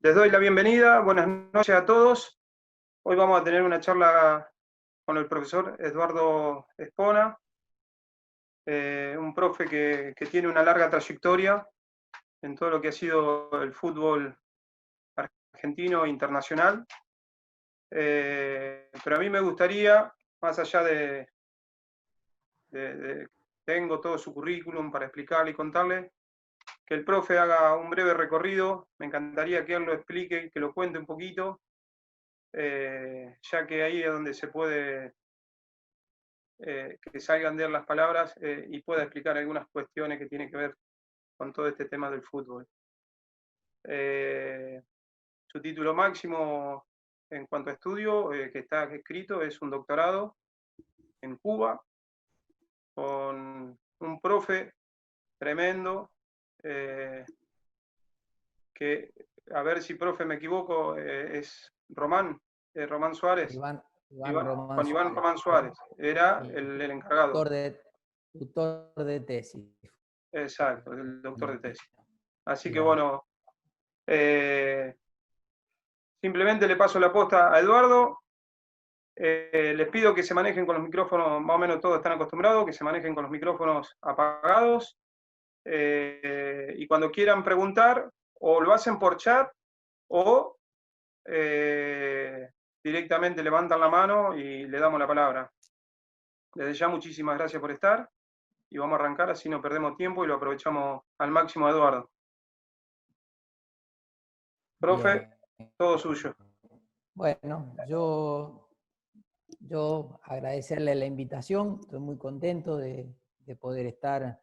Les doy la bienvenida, buenas noches a todos. Hoy vamos a tener una charla con el profesor Eduardo Espona, un profe que tiene una larga trayectoria en todo lo que ha sido el fútbol argentino e internacional. Pero a mí me gustaría, más allá de tengo todo su currículum para explicarle y contarle, que el profe haga un breve recorrido. Me encantaría que él lo explique, que lo cuente un poquito, ya que ahí es donde se puede que salgan de él las palabras y pueda explicar algunas cuestiones que tienen que ver con todo este tema del fútbol. Su título máximo en cuanto a estudio que está escrito es un doctorado en Cuba con un profe tremendo que, a ver si profe me equivoco, es Román Suárez. Iván Iván Román Román Suárez. Suárez, era Y el encargado. tutor de tesis. Exacto, el doctor de tesis. Así que Claro. bueno, simplemente le paso la posta a Eduardo. Les pido que se manejen con los micrófonos, más o menos todos están acostumbrados, que se manejen con los micrófonos apagados. Y cuando quieran preguntar, o lo hacen por chat, o directamente levantan la mano y le damos la palabra. Desde ya, muchísimas gracias por estar. Y vamos a arrancar, así no perdemos tiempo y lo aprovechamos al máximo a Eduardo. Profe, Bien. todo suyo. Bueno, yo agradecerle la invitación, estoy muy contento de poder estar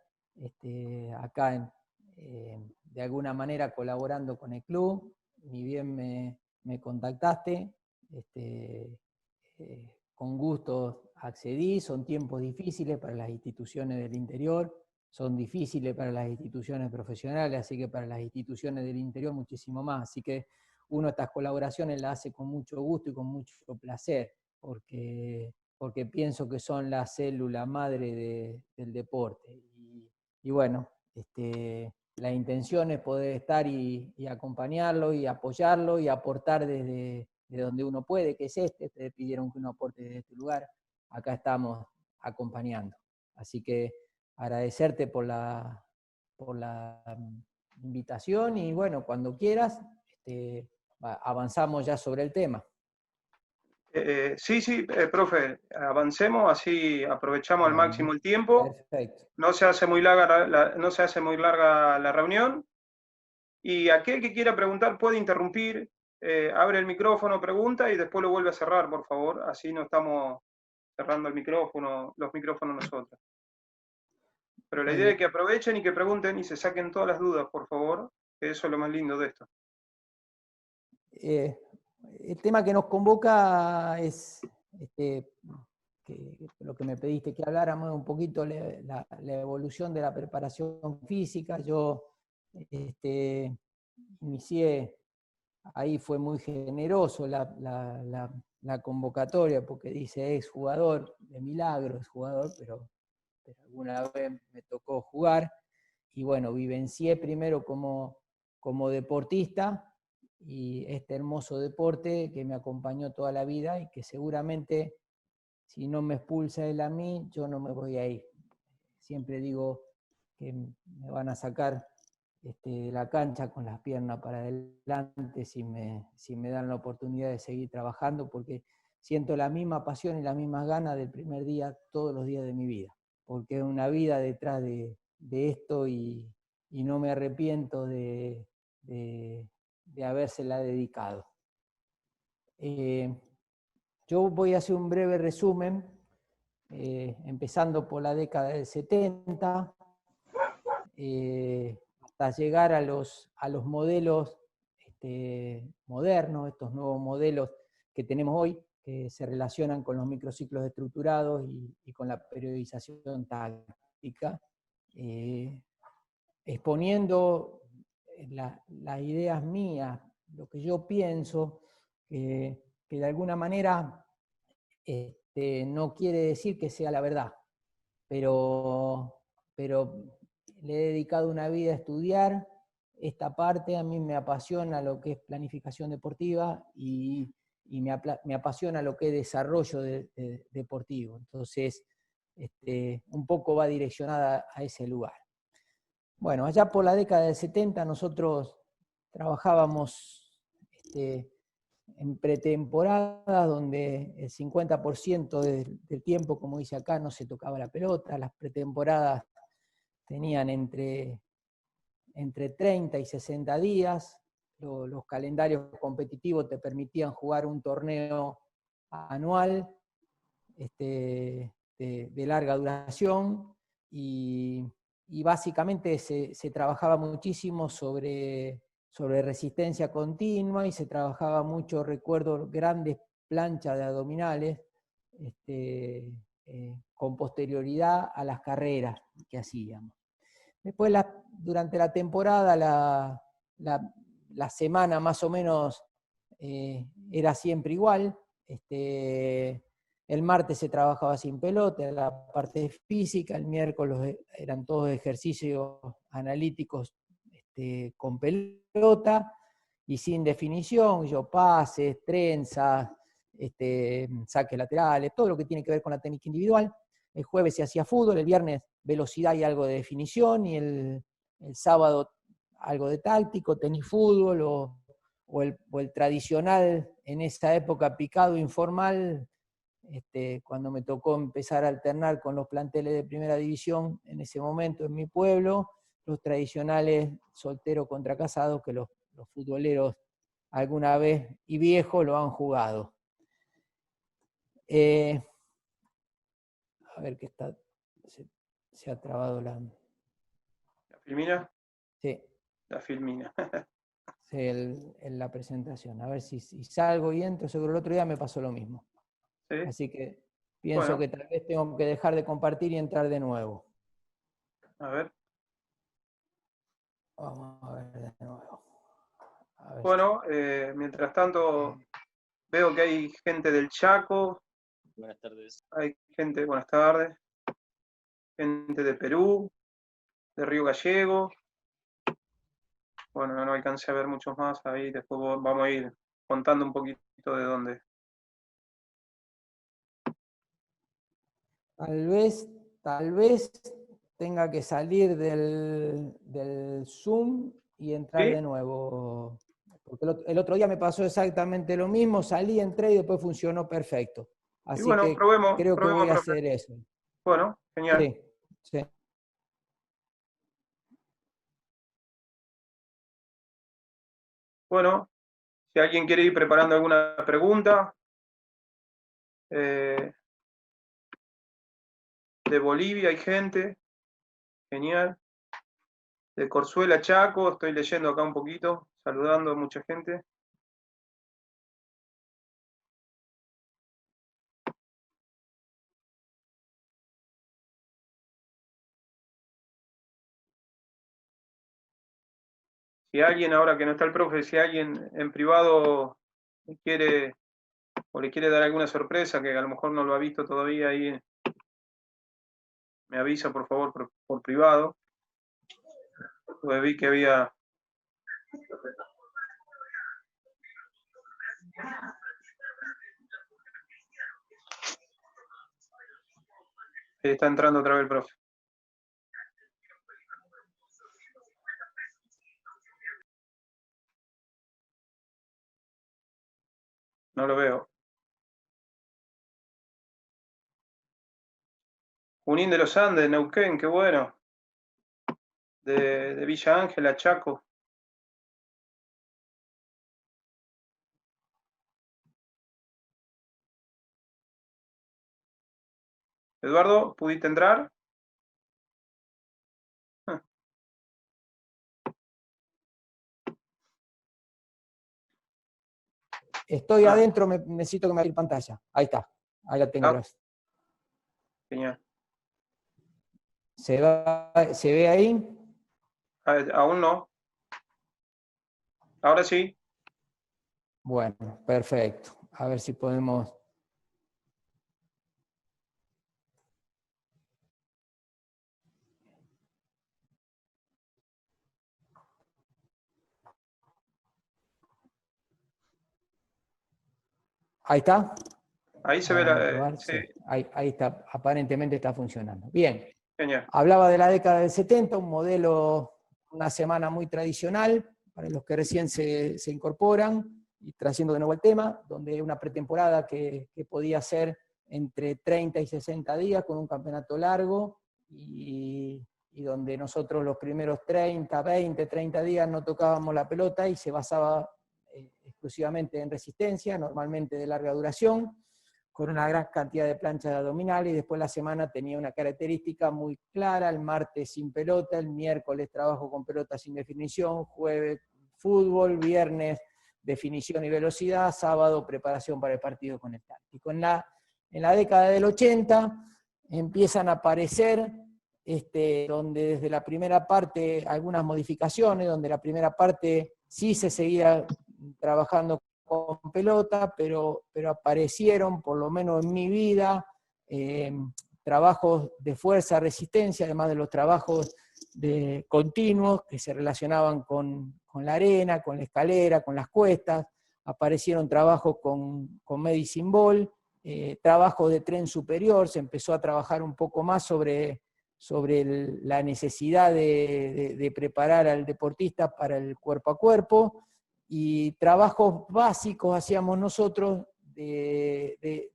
acá de alguna manera colaborando con el club. Ni bien me contactaste, con gusto accedí. Son tiempos difíciles para las instituciones del interior, son difíciles para las instituciones profesionales, así que para las instituciones del interior muchísimo más. Así que uno estas colaboraciones las hace con mucho gusto y con mucho placer, porque pienso que son la célula madre del deporte. Y bueno, la intención es poder estar y acompañarlo y apoyarlo y aportar desde donde uno puede, que es ustedes pidieron que uno aporte desde este lugar, acá estamos acompañando. Así que agradecerte por la invitación y bueno, cuando quieras, avanzamos ya sobre el tema. Sí, profe, avancemos, así aprovechamos al Bueno, máximo el tiempo. perfecto. No se hace muy larga no se hace muy larga la reunión. Y aquel que quiera preguntar puede interrumpir, abre el micrófono, pregunta y después lo vuelve a cerrar, por favor. Así no estamos cerrando los micrófonos nosotros. Pero la Muy idea es bien. que aprovechen y que pregunten y se saquen todas las dudas, por favor, que eso es lo más lindo de esto. El tema que nos convoca es lo que me pediste que habláramos un poquito, la evolución de la preparación física. Yo inicié, ahí fue muy generoso la convocatoria, porque dice ex jugador, de milagro es jugador, pero alguna vez me tocó jugar, y bueno, vivencié primero como deportista, y este hermoso deporte que me acompañó toda la vida y que seguramente si no me expulsa él a mí, yo no me voy a ir. Siempre digo que me van a sacar de la cancha con las piernas para adelante si me dan la oportunidad de seguir trabajando, porque siento la misma pasión y las mismas ganas del primer día, todos los días de mi vida, porque es una vida detrás de esto y no me arrepiento de habérsela dedicado. Yo voy a hacer un breve resumen, empezando por la década del 70, hasta llegar a los modelos modernos, estos nuevos modelos que tenemos hoy, que se relacionan con los microciclos estructurados y con la periodización táctica, exponiendo las ideas mías, lo que yo pienso, que de alguna manera no quiere decir que sea la verdad, pero le he dedicado una vida a estudiar, esta parte a mí me apasiona lo que es planificación deportiva y me apasiona lo que es desarrollo deportivo. Entonces, un poco va direccionada a ese lugar. Bueno, allá por la década del 70 nosotros trabajábamos en pretemporadas donde el 50% del tiempo, como dice acá, no se tocaba la pelota. Las pretemporadas tenían entre 30 y 60 días. Los calendarios competitivos te permitían jugar un torneo anual de larga duración y básicamente se trabajaba muchísimo sobre resistencia continua y se trabajaba mucho, recuerdo, grandes planchas de abdominales con posterioridad a las carreras que hacíamos. Después, durante la temporada, la semana más o menos era siempre igual. El martes se trabajaba sin pelota, la parte física, el miércoles eran todos ejercicios analíticos con pelota y sin definición, pases, trenzas, saques laterales, todo lo que tiene que ver con la técnica individual. El jueves se hacía fútbol, el viernes velocidad y algo de definición, y el sábado algo de táctico, tenis fútbol, o el tradicional, en esa época picado informal, cuando me tocó empezar a alternar con los planteles de primera división, en ese momento en mi pueblo, los tradicionales solteros contra casados, que los futboleros alguna vez y viejos lo han jugado. A ver qué está... Se ha trabado la... ¿La filmina? Sí. La filmina. Sí, en la presentación. A ver si salgo y entro. Seguro el otro día me pasó lo mismo. ¿Sí? Así que pienso que tal vez tengo que dejar de compartir y entrar de nuevo. A ver. Vamos a ver de nuevo. A ver bueno, mientras tanto, veo que hay gente del Chaco. Buenas tardes. Hay gente, buenas tardes. Gente de Perú, de Río Gallego. Bueno, no alcancé a ver muchos más ahí. Después vamos a ir contando un poquito de dónde. Tal vez tenga que salir del Zoom y entrar ¿Sí? de nuevo. Porque el otro día me pasó exactamente lo mismo, salí, entré y después funcionó perfecto. Así bueno, que creo que voy a profe. hacer eso. Bueno, genial. Sí, sí. Bueno, si alguien quiere ir preparando alguna pregunta, de Bolivia hay gente, genial. De Corzuela, Chaco, estoy leyendo acá un poquito, saludando a mucha gente. Si alguien, ahora que no está el profe, si alguien en privado quiere o le quiere dar alguna sorpresa que a lo mejor no lo ha visto todavía, ahí me avisa por favor por privado. Pues vi que había... Está entrando otra vez el profe. No lo veo. Junín de los Andes, Neuquén, qué bueno. De Villa Ángela, Chaco. Eduardo, ¿pudiste entrar? Estoy adentro, necesito que me abra pantalla. Ahí está, ahí la tengo. Gracias. Genial. ¿Se ve ahí? Aún no. Ahora sí. Bueno, perfecto. A ver si podemos... Ahí está. Ahí se ve Vamos a probar. sí, Sí, ahí está, aparentemente está funcionando. Bien. genial. Hablaba de la década del 70, un modelo, una semana muy tradicional, para los que recién se incorporan, y trayendo de nuevo el tema, donde una pretemporada que podía ser entre 30 y 60 días, con un campeonato largo, y donde nosotros los primeros 30, 20, 30 días no tocábamos la pelota y se basaba exclusivamente en resistencia, normalmente de larga duración, con una gran cantidad de planchas abdominales, y después la semana tenía una característica muy clara: el martes sin pelota, el miércoles trabajo con pelota sin definición, jueves fútbol, viernes definición y velocidad, sábado preparación para el partido con el táctico. En la década del 80 empiezan a aparecer, donde desde la primera parte algunas modificaciones, donde la primera parte sí se seguía trabajando con pelota, pero aparecieron, por lo menos en mi vida, trabajos de fuerza, resistencia, además de los trabajos continuos que se relacionaban con la arena, con la escalera, con las cuestas. Aparecieron trabajos con medicine ball, trabajo de tren superior, se empezó a trabajar un poco más sobre la necesidad de preparar al deportista para el cuerpo a cuerpo, y trabajos básicos hacíamos nosotros de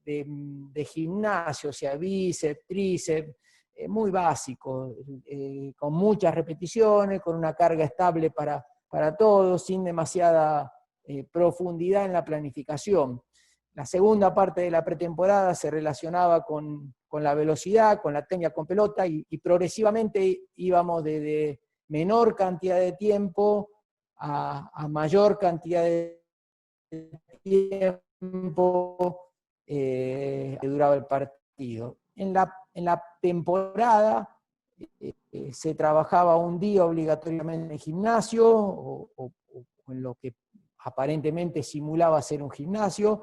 gimnasio, o sea, bíceps, tríceps, muy básico, con muchas repeticiones, con una carga estable para todos, sin demasiada profundidad en la planificación. La segunda parte de la pretemporada se relacionaba con la velocidad, con la técnica con pelota, y progresivamente íbamos de menor cantidad de tiempo a mayor cantidad de tiempo que duraba el partido. En la temporada se trabajaba un día obligatoriamente en gimnasio, o en lo que aparentemente simulaba ser un gimnasio.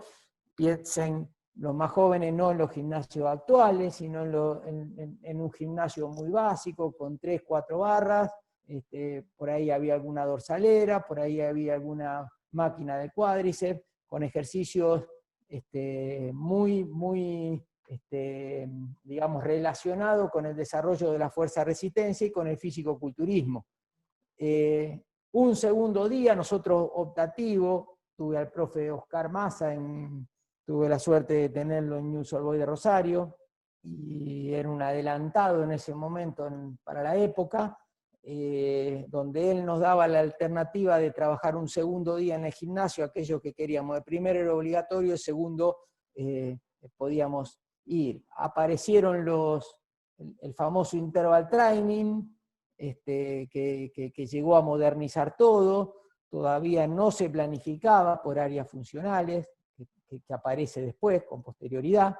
Piensen los más jóvenes no en los gimnasios actuales, sino en un gimnasio muy básico, con 3, 4 barras, por ahí había alguna dorsalera, por ahí había alguna máquina de cuádriceps, con ejercicios muy digamos, relacionados con el desarrollo de la fuerza-resistencia y con el físico-culturismo. Un segundo día, nosotros optativo, tuve al profe Oscar Massa, tuve la suerte de tenerlo en News All Boys de Rosario, y era un adelantado en ese momento para la época, donde él nos daba la alternativa de trabajar un segundo día en el gimnasio, aquello que queríamos. El primero era obligatorio, el segundo podíamos ir. Aparecieron el famoso interval training, que llegó a modernizar todo. Todavía no se planificaba por áreas funcionales, que aparece después, con posterioridad.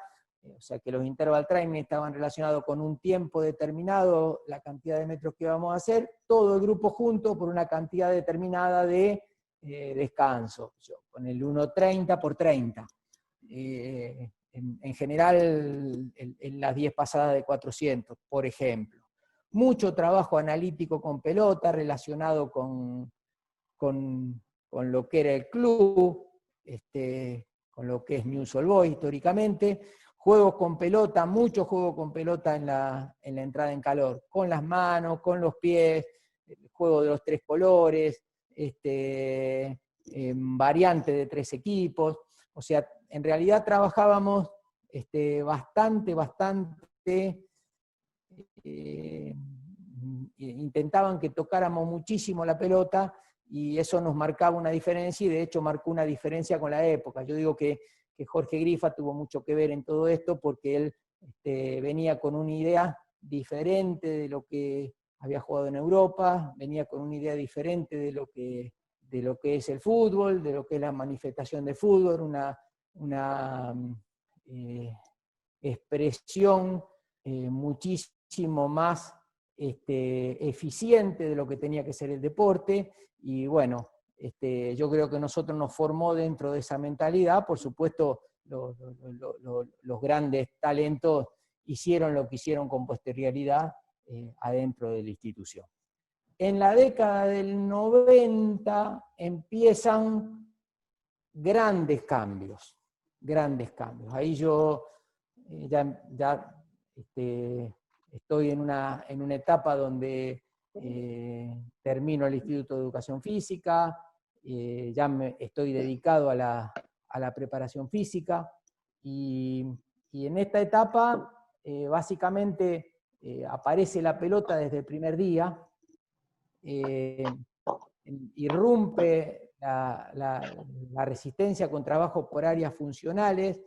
O sea que los interval training estaban relacionados con un tiempo determinado, la cantidad de metros que íbamos a hacer, todo el grupo junto por una cantidad determinada de descanso, con el 1.30 por 30. En general, en las 10 pasadas de 400, por ejemplo. Mucho trabajo analítico con pelota relacionado con lo que era el club, con lo que es News All Boys históricamente. Juegos con pelota, mucho juego con pelota en la entrada en calor, con las manos, con los pies, el juego de los 3 colores, variante de 3 equipos. O sea, en realidad trabajábamos bastante, intentaban que tocáramos muchísimo la pelota, y eso nos marcaba una diferencia, y de hecho marcó una diferencia con la época. Yo digo que Jorge Grifa tuvo mucho que ver en todo esto, porque él venía con una idea diferente de lo que había jugado en Europa, venía con una idea diferente de lo que es el fútbol, de lo que es la manifestación de fútbol, una expresión muchísimo más eficiente de lo que tenía que ser el deporte. Y bueno, yo creo que nosotros nos formó dentro de esa mentalidad. Por supuesto, los grandes talentos hicieron lo que hicieron con posterioridad adentro de la institución. En la década del 90 empiezan grandes cambios. grandes cambios. Ahí yo ya estoy en una etapa donde termino el Instituto de Educación Física, ya estoy dedicado a la preparación física, y en esta etapa básicamente aparece la pelota desde el primer día, irrumpe la resistencia con trabajos por áreas funcionales,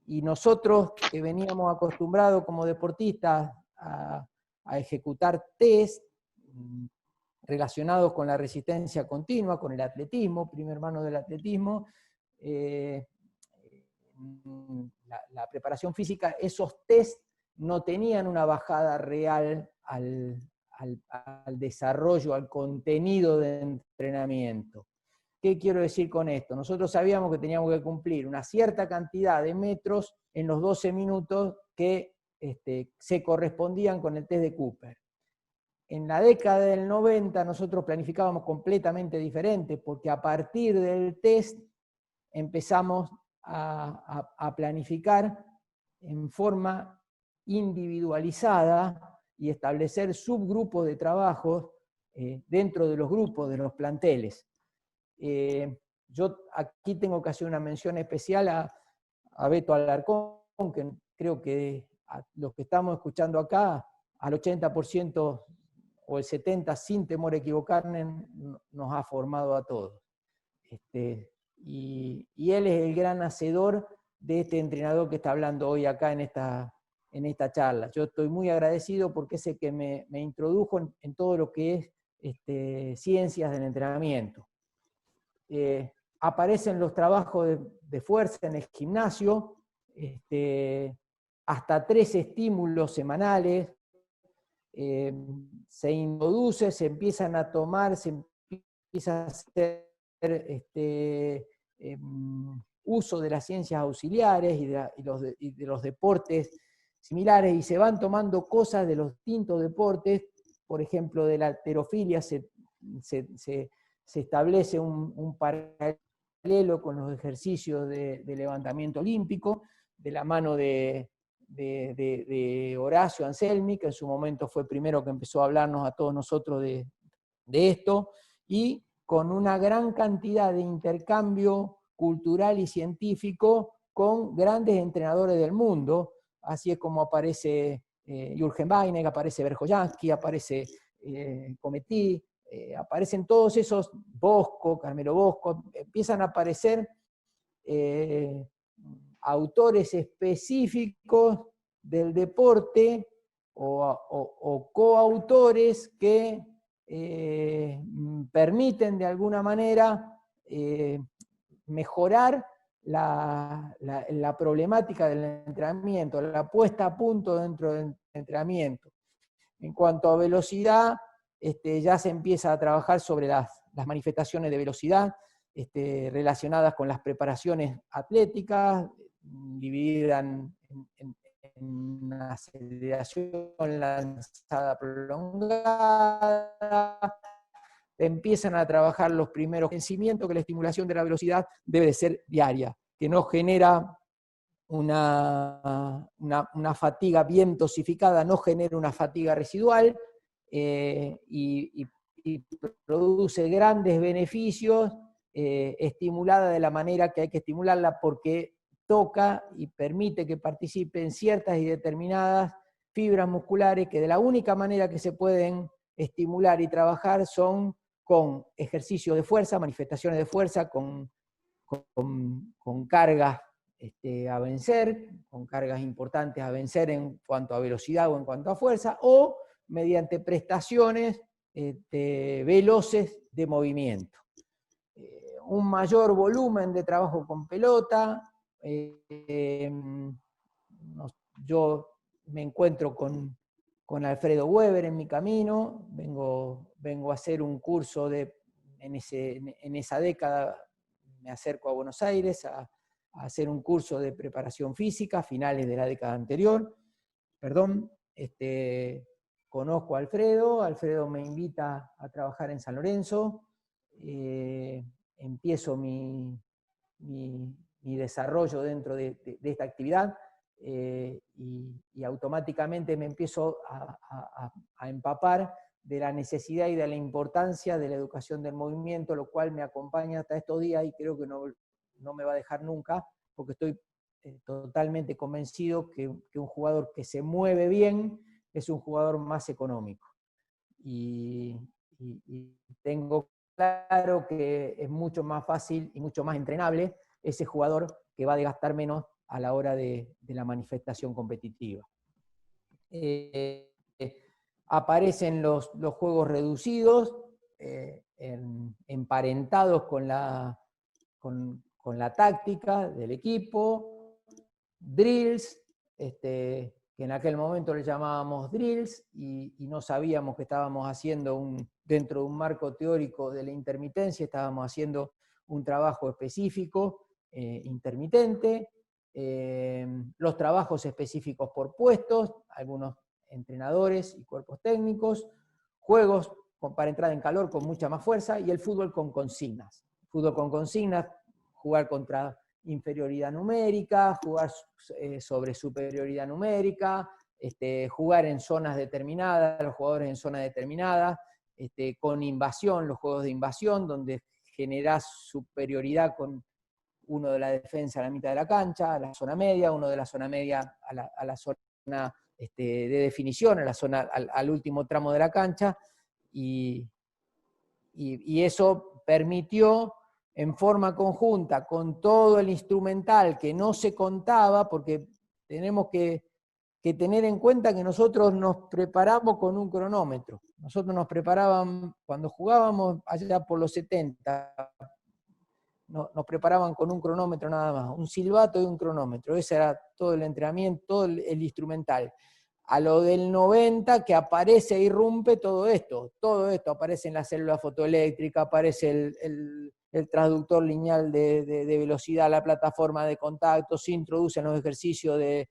y nosotros que veníamos acostumbrados como deportistas a ejecutar test relacionados con la resistencia continua, con el atletismo, primer mano del atletismo, la preparación física, esos test no tenían una bajada real al desarrollo, al contenido de entrenamiento. ¿Qué quiero decir con esto? Nosotros sabíamos que teníamos que cumplir una cierta cantidad de metros en los 12 minutos que se correspondían con el test de Cooper. En la década del 90 nosotros planificábamos completamente diferente, porque a partir del test empezamos a planificar en forma individualizada y establecer subgrupos de trabajo dentro de los grupos, de los planteles. Yo aquí tengo que hacer una mención especial a Beto Alarcón, que creo que a los que estamos escuchando acá, al 80% o el 70%, sin temor a equivocarme, nos ha formado a todos. Y él es el gran hacedor de este entrenador que está hablando hoy acá en esta charla. Yo estoy muy agradecido porque es el que me introdujo en todo lo que es ciencias del entrenamiento. Aparecen los trabajos de fuerza en el gimnasio, hasta 3 estímulos semanales, se introduce, se empiezan a tomar, se empieza a hacer uso de las ciencias auxiliares y de los deportes similares, y se van tomando cosas de los distintos deportes. Por ejemplo, de la halterofilia se establece un paralelo con los ejercicios de levantamiento olímpico, de la mano de Horacio Anselmi, que en su momento fue el primero que empezó a hablarnos a todos nosotros de esto, y con una gran cantidad de intercambio cultural y científico con grandes entrenadores del mundo. Así es como aparece Jürgen Weinig, aparece Verjoyansky, aparece Cometí, aparecen todos esos, Bosco, Carmelo Bosco, empiezan a aparecer autores específicos del deporte o coautores que permiten de alguna manera mejorar la problemática del entrenamiento, la puesta a punto dentro del entrenamiento. En cuanto a velocidad, ya se empieza a trabajar sobre las manifestaciones de velocidad relacionadas con las preparaciones atléticas, divididas en aceleración lanzada prolongada. Empiezan a trabajar los primeros convencimientos que la estimulación de la velocidad debe de ser diaria, que no genera una fatiga bien dosificada, no genera una fatiga residual, y produce grandes beneficios, estimulada de la manera que hay que estimularla, porque toca y permite que participen ciertas y determinadas fibras musculares que de la única manera que se pueden estimular y trabajar son con ejercicios de fuerza, manifestaciones de fuerza, con cargas a vencer, con cargas importantes a vencer en cuanto a velocidad o en cuanto a fuerza, o mediante prestaciones veloces de movimiento. Un mayor volumen de trabajo con pelota. Yo me encuentro con Alfredo Weber en mi camino, vengo a hacer un curso en esa década, me acerco a Buenos Aires a hacer un curso de preparación física a finales de la década anterior. Conozco a Alfredo me invita a trabajar en San Lorenzo, empiezo mi mi desarrollo dentro de esta actividad, y automáticamente me empiezo a empapar de la necesidad y de la importancia de la educación del movimiento, lo cual me acompaña hasta estos días y creo que no me va a dejar nunca, porque estoy totalmente convencido que un jugador que se mueve bien es un jugador más económico. Y tengo claro que es mucho más fácil y mucho más entrenable ese jugador que va a desgastar menos a la hora de la manifestación competitiva. Aparecen los juegos reducidos, emparentados con la táctica del equipo, drills, que en aquel momento le llamábamos drills, y no sabíamos que estábamos haciendo dentro de un marco teórico de la intermitencia, estábamos haciendo un trabajo específico, intermitente, los trabajos específicos por puestos, algunos entrenadores y cuerpos técnicos, juegos para entrar en calor con mucha más fuerza, y el fútbol con consignas. Fútbol con consignas, jugar contra inferioridad numérica, jugar sobre superioridad numérica, jugar en zonas determinadas, los jugadores en zonas determinadas, con invasión, los juegos de invasión, donde generás superioridad con uno de la defensa a la mitad de la cancha, a la zona media, uno de la zona media a la zona de definición, a la zona, al último tramo de la cancha, y eso permitió en forma conjunta, con todo el instrumental que no se contaba, porque tenemos que tener en cuenta que nosotros nos preparamos con un cronómetro. Nosotros nos preparaban, cuando jugábamos allá por los 70, nos preparaban con un cronómetro nada más, un silbato y un cronómetro. Ese era todo el entrenamiento, todo el instrumental. A lo del 90, que aparece e irrumpe todo esto aparece en la célula fotoeléctrica, aparece el transductor lineal de velocidad, la plataforma de contacto, se introducen los ejercicios del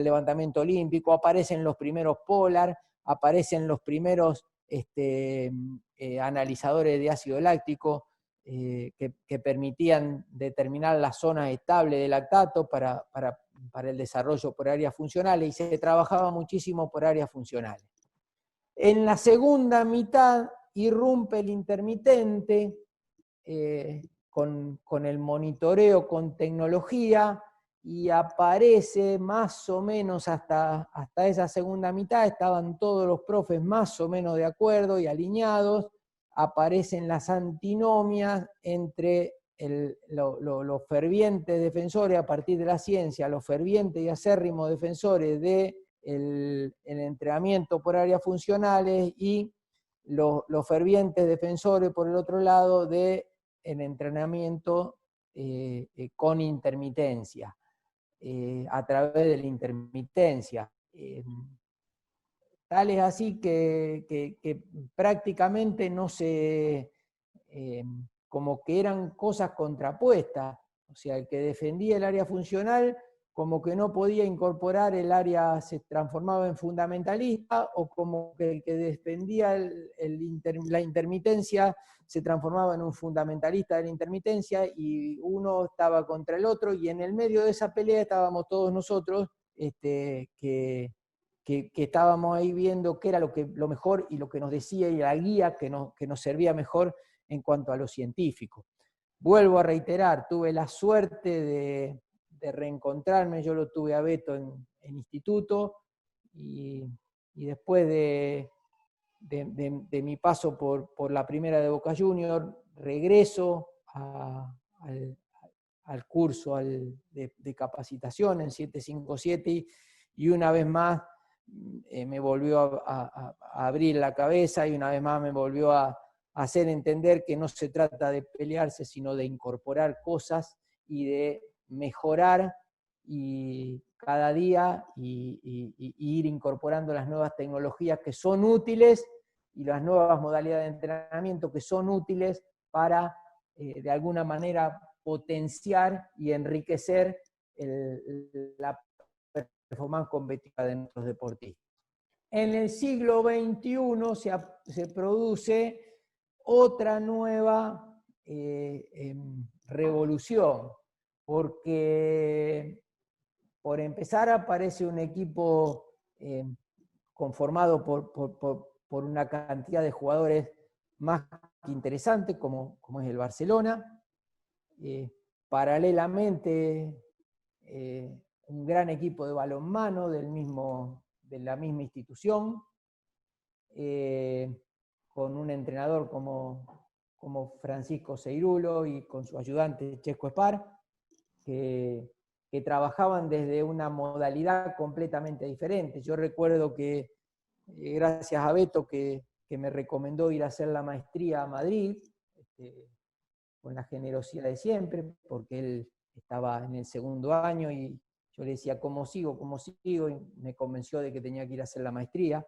levantamiento olímpico, aparecen los primeros polar, aparecen los primeros analizadores de ácido láctico, que permitían determinar las zonas estables de lactato para el desarrollo por áreas funcionales, y se trabajaba muchísimo por áreas funcionales. En la segunda mitad irrumpe el intermitente, con el monitoreo con tecnología, y aparece más o menos hasta esa segunda mitad, estaban todos los profes más o menos de acuerdo y alineados. Aparecen las antinomias entre los fervientes defensores a partir de la ciencia, los fervientes y acérrimos defensores del entrenamiento por áreas funcionales, y los fervientes defensores, por el otro lado, del entrenamiento con intermitencia, a través de la intermitencia. Tal es así que prácticamente no se, como que eran cosas contrapuestas. O sea, el que defendía el área funcional como que no podía incorporar el área, se transformaba en fundamentalista, o como que el que defendía la intermitencia se transformaba en un fundamentalista de la intermitencia, y uno estaba contra el otro, y en el medio de esa pelea estábamos todos nosotros, que estábamos ahí viendo qué era lo mejor y lo que nos decía, y la guía que nos servía mejor en cuanto a lo científico. Vuelvo a reiterar, tuve la suerte de reencontrarme, yo lo tuve a Beto en instituto, y después de mi paso por la primera de Boca Junior, regreso al curso de capacitación en 757, y una vez más me volvió a abrir la cabeza, y una vez más me volvió a hacer entender que no se trata de pelearse, sino de incorporar cosas y de mejorar y cada día, y ir incorporando las nuevas tecnologías que son útiles, y las nuevas modalidades de entrenamiento que son útiles para, de alguna manera, potenciar y enriquecer la performance competitiva de nuestros deportistas. En el siglo XXI se produce otra nueva revolución, porque por empezar aparece un equipo conformado por una cantidad de jugadores más que interesante, como es el Barcelona. Paralelamente, un gran equipo de balonmano de la misma institución, con un entrenador como Francisco Seirulo y con su ayudante Chesco Espar, que trabajaban desde una modalidad completamente diferente. Yo recuerdo que, gracias a Beto, que me recomendó ir a hacer la maestría a Madrid, con la generosidad de siempre, porque él estaba en el segundo año y yo le decía, ¿cómo sigo? ¿Cómo sigo? Y me convenció de que tenía que ir a hacer la maestría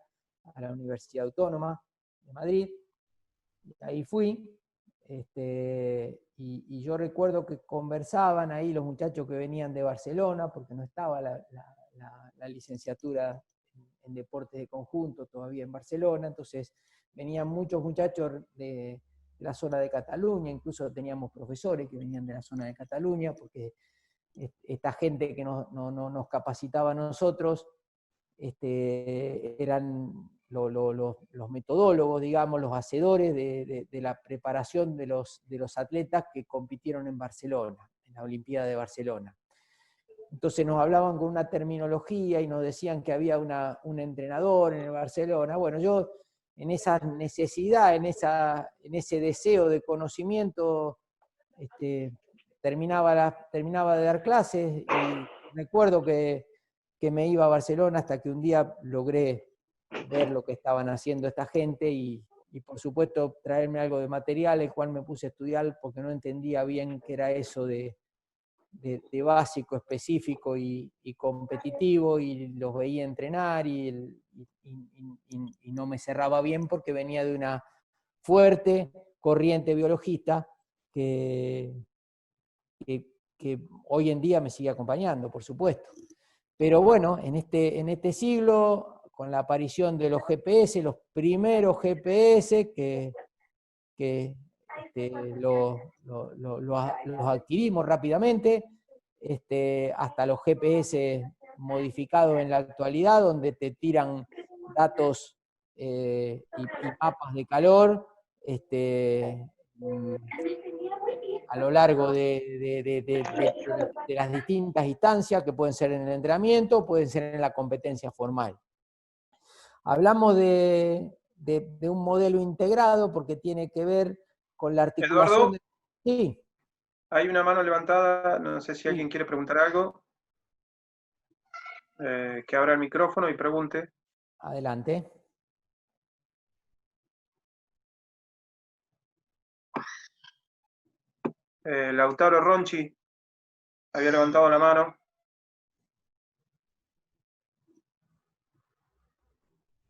a la Universidad Autónoma de Madrid. Y ahí fui. Y yo recuerdo que conversaban ahí los muchachos que venían de Barcelona, porque no estaba la licenciatura en deportes de conjunto todavía en Barcelona, entonces venían muchos muchachos de la zona de Cataluña, incluso teníamos profesores que venían de la zona de Cataluña, porque esta gente que nos capacitaba a nosotros eran los metodólogos, digamos, los hacedores de la preparación de los atletas que compitieron en Barcelona, en la Olimpiada de Barcelona. Entonces nos hablaban con una terminología y nos decían que había un entrenador en el Barcelona. Bueno, yo en esa necesidad, en ese deseo de conocimiento, terminaba de dar clases y recuerdo que me iba a Barcelona hasta que un día logré ver lo que estaban haciendo esta gente y por supuesto traerme algo de material, el cual me puse a estudiar porque no entendía bien qué era eso de básico, específico y competitivo, y los veía entrenar y no me cerraba bien porque venía de una fuerte corriente biologista que hoy en día me sigue acompañando, por supuesto. Pero bueno, en este siglo, con la aparición de los GPS, los primeros GPS los adquirimos rápidamente, hasta los GPS modificados en la actualidad, donde te tiran datos y mapas de calor a lo largo de las distintas instancias, que pueden ser en el entrenamiento, pueden ser en la competencia formal. Hablamos de un modelo integrado porque tiene que ver con la articulación. Eduardo, Sí. hay una mano levantada, no sé si alguien quiere preguntar algo. Que abra el micrófono y pregunte. Adelante. Lautaro Ronchi había levantado la mano.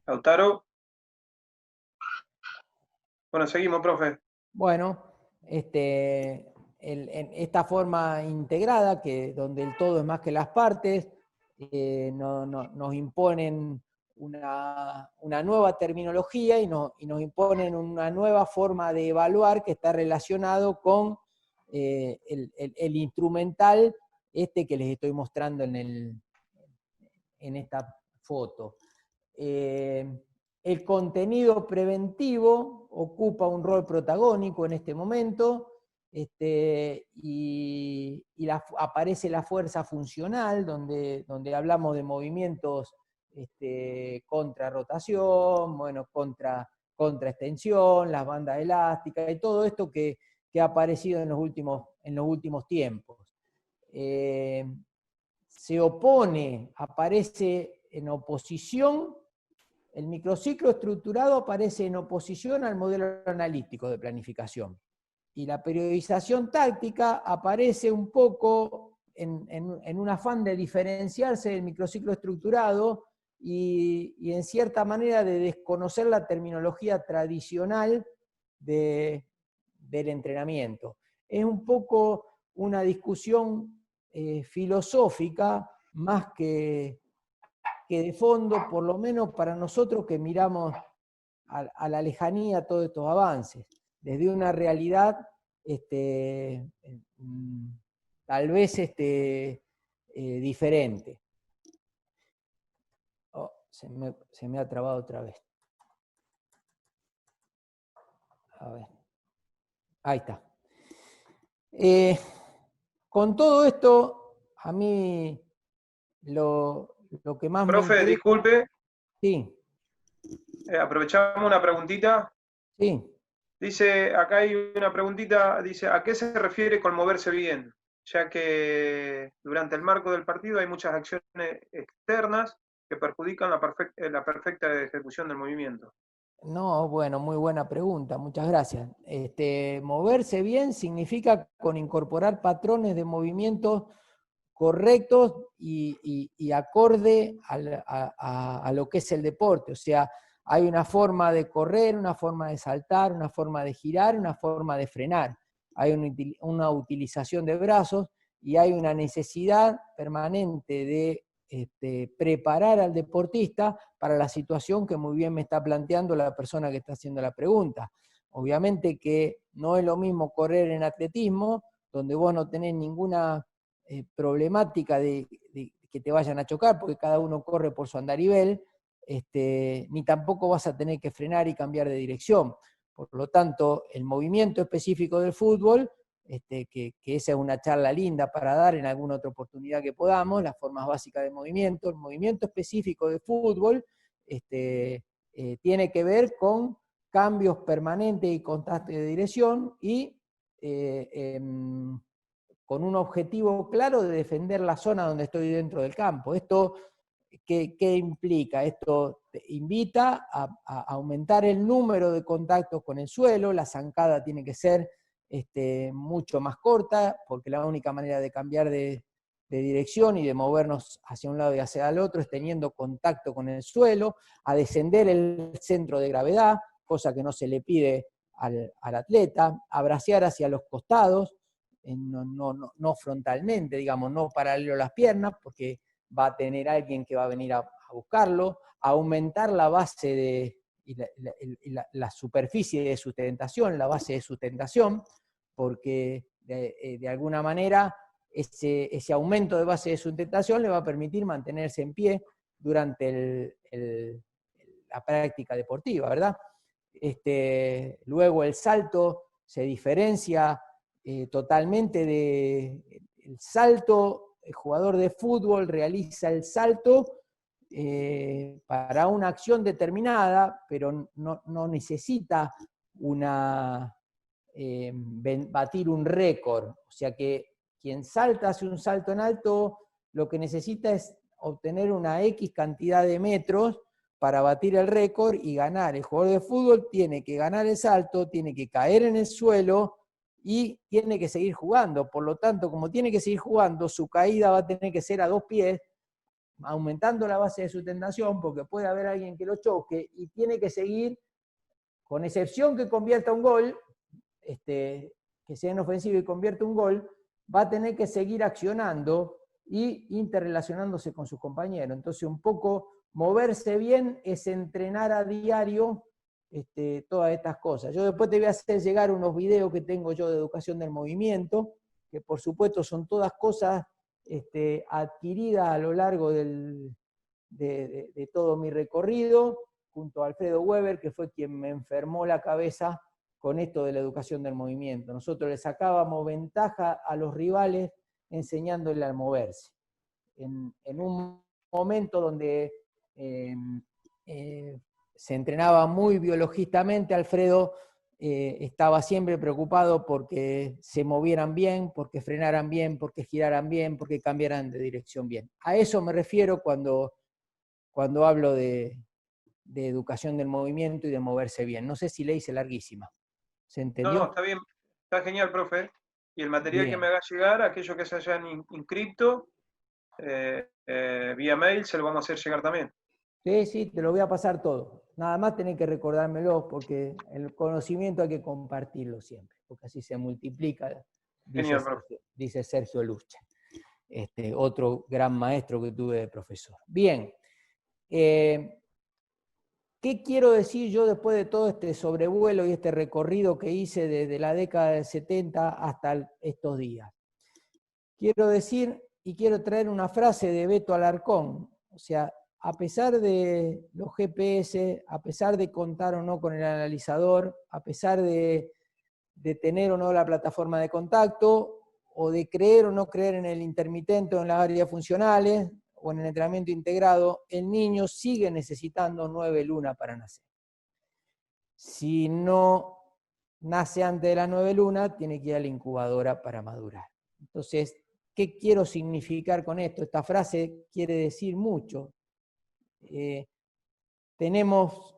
Lautaro. Bueno, seguimos, profe. Bueno, en esta forma integrada, donde el todo es más que las partes, nos imponen una nueva terminología y nos imponen una nueva forma de evaluar que está relacionado con el instrumental que les estoy mostrando en esta foto. El contenido preventivo ocupa un rol protagónico en este momento, y aparece la fuerza funcional, donde hablamos de movimientos contra rotación, bueno, contra extensión, las bandas elásticas, y todo esto que ha aparecido en los últimos tiempos. Se opone, aparece en oposición. El microciclo estructurado aparece en oposición al modelo analítico de planificación. Y la periodización táctica aparece un poco en un afán de diferenciarse del microciclo estructurado y en cierta manera de desconocer la terminología tradicional del entrenamiento. Es un poco una discusión filosófica más que de fondo, por lo menos para nosotros que miramos a la lejanía todos estos avances, desde una realidad tal vez diferente. Oh, se me ha trabado otra vez. A ver. Ahí está. Con todo esto, a mí lo que más me Profe, interesa... disculpe, Sí, aprovechamos una preguntita. sí. Dice, acá hay una preguntita, dice, ¿a qué se refiere con moverse bien? Ya que durante el marco del partido hay muchas acciones externas que perjudican la perfecta ejecución del movimiento. No, bueno, muy buena pregunta, muchas gracias. Moverse bien significa con incorporar patrones de movimientos correctos y acorde a lo que es el deporte. O sea, hay una forma de correr, una forma de saltar, una forma de girar, una forma de frenar. Hay una utilización de brazos y hay una necesidad permanente de preparar al deportista para la situación que muy bien me está planteando la persona que está haciendo la pregunta. Obviamente que no es lo mismo correr en atletismo, donde vos no tenés ninguna problemática de que te vayan a chocar, porque cada uno corre por su andarivel, ni tampoco vas a tener que frenar y cambiar de dirección. Por lo tanto, el movimiento específico del fútbol, que esa es una charla linda para dar en alguna otra oportunidad que podamos, las formas básicas de movimiento, el movimiento específico de fútbol tiene que ver con cambios permanentes y constantes de dirección y con un objetivo claro de defender la zona donde estoy dentro del campo. ¿Esto qué implica? Esto te invita a aumentar el número de contactos con el suelo, la zancada tiene que ser mucho más corta, porque la única manera de cambiar de dirección y de movernos hacia un lado y hacia el otro es teniendo contacto con el suelo, a descender el centro de gravedad, cosa que no se le pide al atleta, a bracear hacia los costados, no frontalmente, digamos, no paralelo a las piernas, porque va a tener alguien que va a venir a buscarlo, a aumentar la base la superficie de sustentación, la base de sustentación, porque de alguna manera ese aumento de base de sustentación le va a permitir mantenerse en pie durante la práctica deportiva, ¿verdad? Luego el salto se diferencia totalmente el salto, el jugador de fútbol realiza el salto para una acción determinada, pero no necesita batir un récord. O sea que quien salta, hace un salto en alto, lo que necesita es obtener una X cantidad de metros para batir el récord y ganar. El jugador de fútbol tiene que ganar el salto, tiene que caer en el suelo y tiene que seguir jugando. Por lo tanto, como tiene que seguir jugando, su caída va a tener que ser a 2 pies, aumentando la base de sustentación, porque puede haber alguien que lo choque, y tiene que seguir, con excepción que convierta un gol, que sea en ofensiva y convierta un gol, va a tener que seguir accionando y interrelacionándose con sus compañeros. Entonces, un poco moverse bien es entrenar a diario todas estas cosas. Yo después te voy a hacer llegar unos videos que tengo yo de educación del movimiento, que por supuesto son todas cosas adquiridas a lo largo de todo mi recorrido, junto a Alfredo Weber, que fue quien me enfermó la cabeza con esto de la educación del movimiento. Nosotros le sacábamos ventaja a los rivales enseñándoles a moverse. En un momento donde se entrenaba muy biologistamente, Alfredo estaba siempre preocupado porque se movieran bien, porque frenaran bien, porque giraran bien, porque cambiaran de dirección bien. A eso me refiero cuando hablo de educación del movimiento y de moverse bien. No sé si le hice larguísima. ¿Se entendió? No, está bien, está genial, profe. Y el material que me Bien. haga llegar, aquello que se hayan inscripto, vía mail, se lo vamos a hacer llegar también. Sí, sí, te lo voy a pasar todo. Nada más tenés que recordármelo porque el conocimiento hay que compartirlo siempre, porque así se multiplica, Genial, profe. dice Sergio Lucha, otro gran maestro que tuve de profesor. Bien, ¿qué quiero decir yo después de todo este sobrevuelo y este recorrido que hice desde la década del 70 hasta estos días? quiero decir y quiero traer una frase de Beto Alarcón. O sea, a pesar de los GPS, a pesar de contar o no con el analizador, a pesar de tener o no la plataforma de contacto, o de creer o no creer en el intermitente o en las áreas funcionales, o en el entrenamiento integrado, el niño sigue necesitando 9 lunas para nacer. Si no nace antes de las 9 lunas, tiene que ir a la incubadora para madurar. Entonces, ¿qué quiero significar con esto? Esta frase quiere decir mucho. Tenemos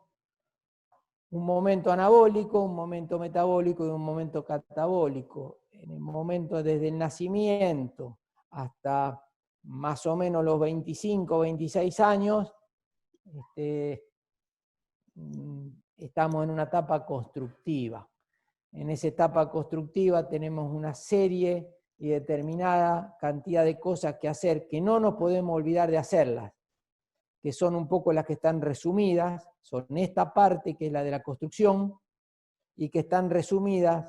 un momento anabólico, un momento metabólico y un momento catabólico. En el momento desde el nacimiento hasta más o menos los 25, 26 años, estamos en una etapa constructiva. En esa etapa constructiva tenemos una serie y determinada cantidad de cosas que hacer, que no nos podemos olvidar de hacerlas, que son un poco las que están resumidas, son esta parte que es la de la construcción, y que están resumidas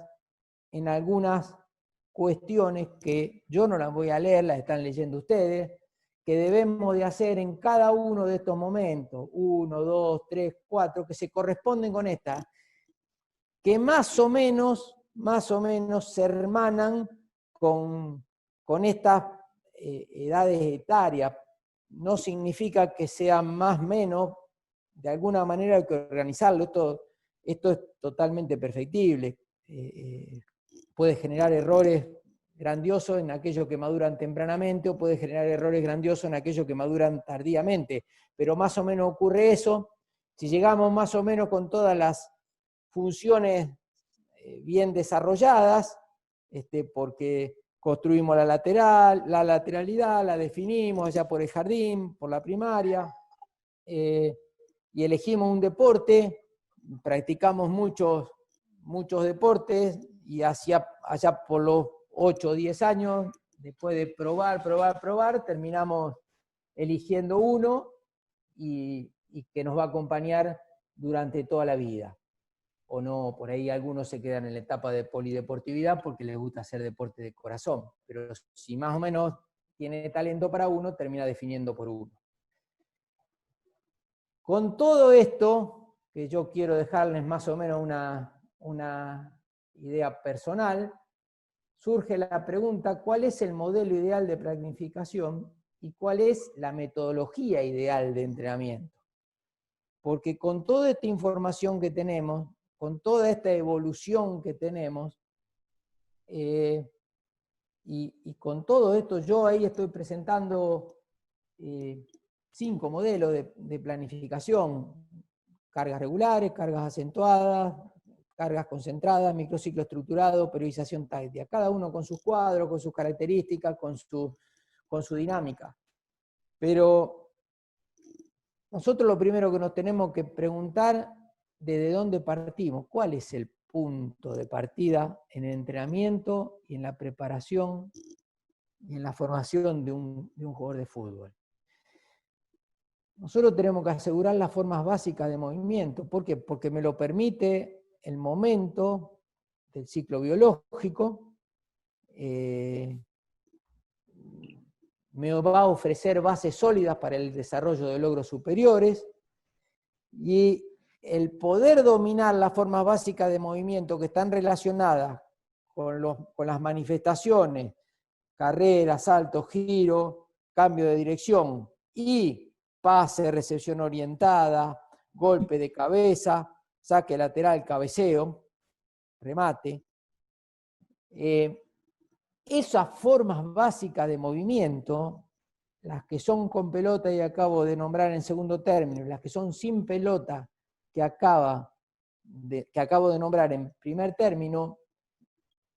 en algunas cuestiones que yo no las voy a leer, las están leyendo ustedes, que debemos de hacer en cada uno de estos momentos, 1, 2, 3, 4, que se corresponden con esta, que más o menos se hermanan con estas edades etarias. No significa que sea más o menos, de alguna manera hay que organizarlo, esto es totalmente perfectible. Puede generar errores grandiosos en aquellos que maduran tempranamente, o puede generar errores grandiosos en aquellos que maduran tardíamente, pero más o menos ocurre eso. Si llegamos más o menos con todas las funciones bien desarrolladas, porque construimos la lateralidad, la definimos allá por el jardín, por la primaria, y elegimos un deporte, practicamos muchos deportes, y allá por los 8 o 10 años, después de probar, terminamos eligiendo uno y que nos va a acompañar durante toda la vida. O no, por ahí algunos se quedan en la etapa de polideportividad porque les gusta hacer deporte de corazón, pero si más o menos tiene talento para uno, termina definiendo por uno. Con todo esto, que yo quiero dejarles más o menos una idea personal, surge la pregunta: ¿cuál es el modelo ideal de planificación y cuál es la metodología ideal de entrenamiento? Porque con toda esta información que tenemos, con toda esta evolución que tenemos, y con todo esto, yo ahí estoy presentando 5 modelos de planificación: cargas regulares, cargas acentuadas, cargas concentradas, microciclo estructurado, periodización táctica, cada uno con sus cuadros, con sus características, con su dinámica. Pero nosotros lo primero que nos tenemos que preguntar, ¿desde dónde partimos? ¿Cuál es el punto de partida en el entrenamiento y en la preparación y en la formación de un jugador de fútbol? Nosotros tenemos que asegurar las formas básicas de movimiento. ¿Por qué? Porque me lo permite el momento del ciclo biológico, me va a ofrecer bases sólidas para el desarrollo de logros superiores, y el poder dominar las formas básicas de movimiento que están relacionadas con las manifestaciones, carrera, salto, giro, cambio de dirección, y pase, recepción orientada, golpe de cabeza, saque lateral, cabeceo, remate. Esas formas básicas de movimiento, las que son con pelota y acabo de nombrar en segundo término, las que son sin pelota que acabo de nombrar en primer término,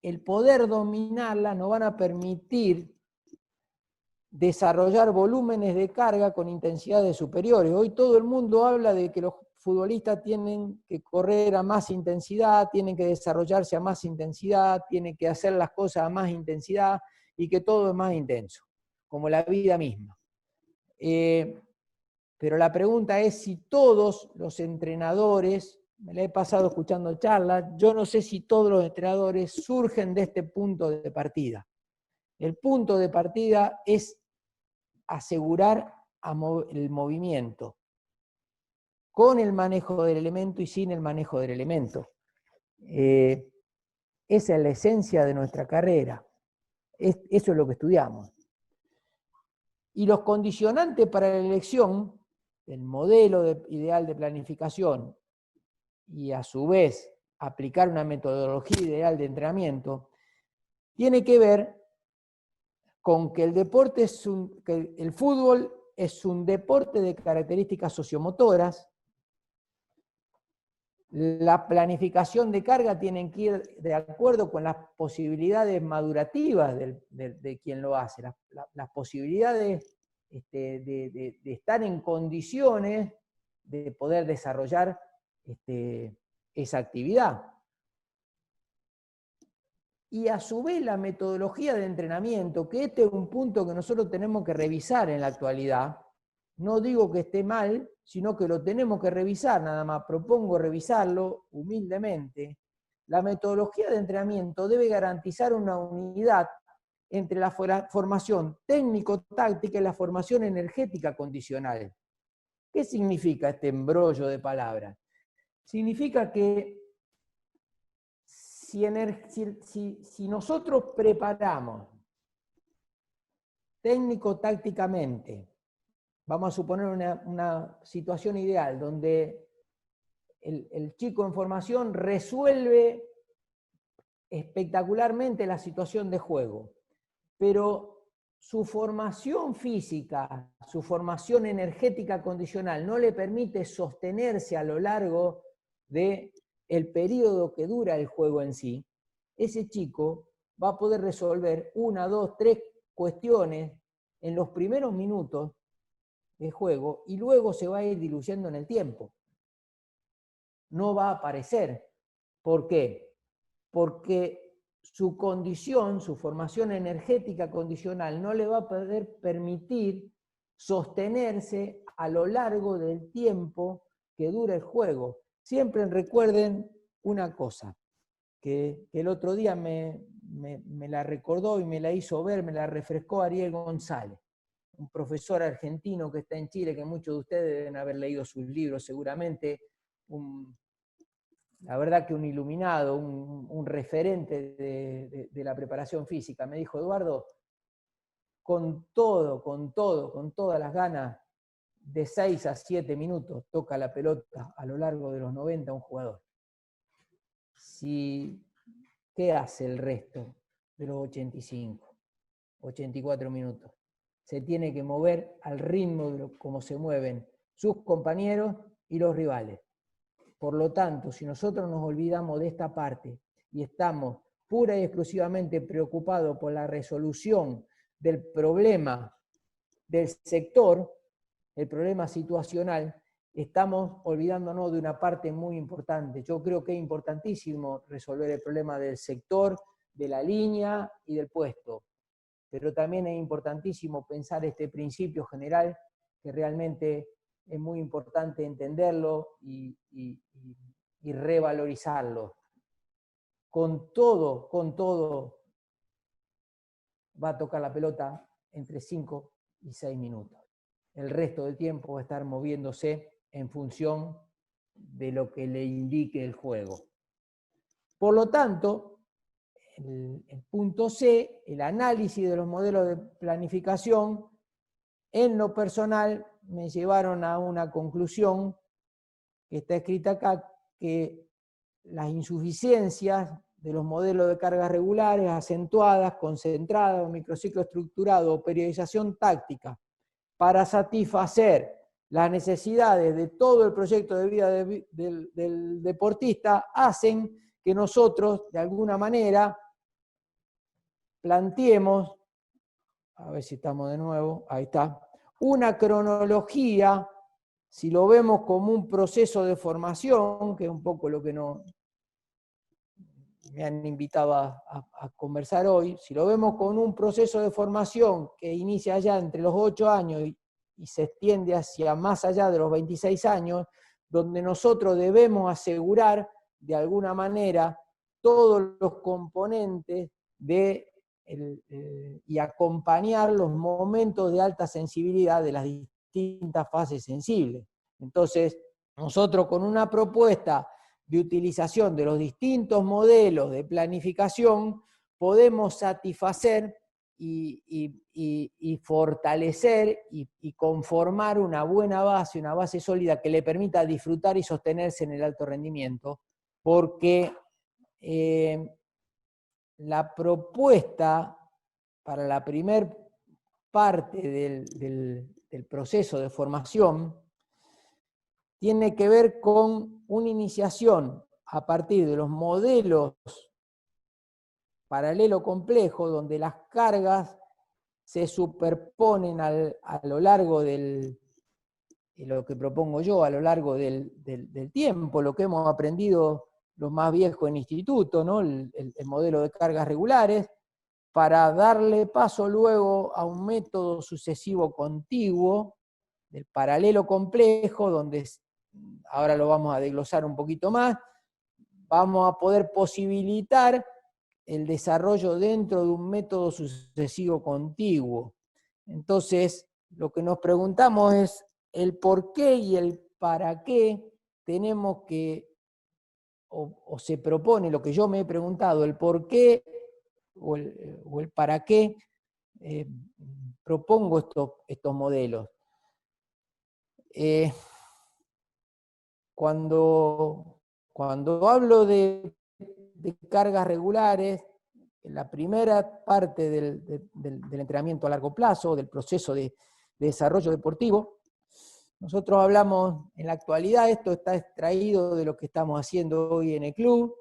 el poder dominarlas nos van a permitir desarrollar volúmenes de carga con intensidades superiores. Hoy todo el mundo habla de que los futbolistas tienen que correr a más intensidad, tienen que desarrollarse a más intensidad, tienen que hacer las cosas a más intensidad, y que todo es más intenso, como la vida misma. Pero la pregunta es si todos los entrenadores, me la he pasado escuchando charlas, yo no sé si todos los entrenadores surgen de este punto de partida. El punto de partida es asegurar el movimiento, con el manejo del elemento y sin el manejo del elemento. Esa es la esencia de nuestra carrera. Eso es lo que estudiamos. Y los condicionantes para la elección del modelo ideal de planificación y a su vez aplicar una metodología ideal de entrenamiento, tiene que ver con que que el fútbol es un deporte de características sociomotoras. La planificación de carga tiene que ir de acuerdo con las posibilidades madurativas de quien lo hace, las posibilidades de estar en condiciones de poder desarrollar esa actividad. Y a su vez la metodología de entrenamiento, que este es un punto que nosotros tenemos que revisar en la actualidad. No digo que esté mal, sino que lo tenemos que revisar, nada más propongo revisarlo humildemente. La metodología de entrenamiento debe garantizar una unidad entre la formación técnico-táctica y la formación energética condicional. ¿Qué significa este embrollo de palabras? Significa que si nosotros preparamos técnico-tácticamente, vamos a suponer una situación ideal donde el chico en formación resuelve espectacularmente la situación de juego, pero su formación física, su formación energética condicional no le permite sostenerse a lo largo del periodo que dura el juego en sí. Ese chico va a poder resolver 1, 2, 3 cuestiones en los primeros minutos de juego y luego se va a ir diluyendo en el tiempo. No va a aparecer. ¿Por qué? Porque su condición, su formación energética condicional no le va a poder permitir sostenerse a lo largo del tiempo que dura el juego. Siempre recuerden una cosa, que el otro día me la recordó y me la hizo ver, me la refrescó Ariel González, un profesor argentino que está en Chile, que muchos de ustedes deben haber leído sus libros seguramente, la verdad que un iluminado, un referente de la preparación física. Me dijo: Eduardo, con todas las ganas, de 6 a 7 minutos toca la pelota a lo largo de los 90 un jugador. ¿Qué hace el resto de los 85, 84 minutos? Se tiene que mover al ritmo de cómo se mueven sus compañeros y los rivales. Por lo tanto, si nosotros nos olvidamos de esta parte y estamos pura y exclusivamente preocupados por la resolución del problema del sector, el problema situacional, estamos olvidándonos de una parte muy importante. Yo creo que es importantísimo resolver el problema del sector, de la línea y del puesto, pero también es importantísimo pensar este principio general que realmente es muy importante entenderlo y revalorizarlo. Con todo, va a tocar la pelota entre 5 y 6 minutos. El resto del tiempo va a estar moviéndose en función de lo que le indique el juego. Por lo tanto, el punto C, el análisis de los modelos de planificación, en lo personal me llevaron a una conclusión que está escrita acá, que las insuficiencias de los modelos de cargas regulares, acentuadas, concentradas, microciclo estructurado o periodización táctica, para satisfacer las necesidades de todo el proyecto de vida del deportista, hacen que nosotros, de alguna manera, planteemos, a ver si estamos de nuevo, ahí está, una cronología, si lo vemos como un proceso de formación, que es un poco lo que me han invitado a conversar hoy, si lo vemos con un proceso de formación que inicia ya entre los 8 años y se extiende hacia más allá de los 26 años, donde nosotros debemos asegurar de alguna manera todos los componentes de y acompañar los momentos de alta sensibilidad de las distintas fases sensibles. Entonces, nosotros con una propuesta de utilización de los distintos modelos de planificación podemos satisfacer y fortalecer y conformar una buena base, una base sólida que le permita disfrutar y sostenerse en el alto rendimiento, porque la propuesta para la primer parte del proceso de formación tiene que ver con una iniciación a partir de los modelos paralelo complejo, donde las cargas se superponen a lo largo lo que propongo yo, a lo largo del tiempo, lo que hemos aprendido los más viejos en instituto, ¿no? El modelo de cargas regulares, para darle paso luego a un método sucesivo contiguo, del paralelo complejo, donde ahora lo vamos a desglosar un poquito más, vamos a poder posibilitar el desarrollo dentro de un método sucesivo contiguo. Entonces, lo que nos preguntamos es el por qué y el para qué tenemos que, o se propone, lo que yo me he preguntado, el por qué o el para qué propongo estos modelos. Cuando hablo de cargas regulares, en la primera parte del entrenamiento a largo plazo, del proceso de desarrollo deportivo, nosotros hablamos, en la actualidad, esto está extraído de lo que estamos haciendo hoy en el club,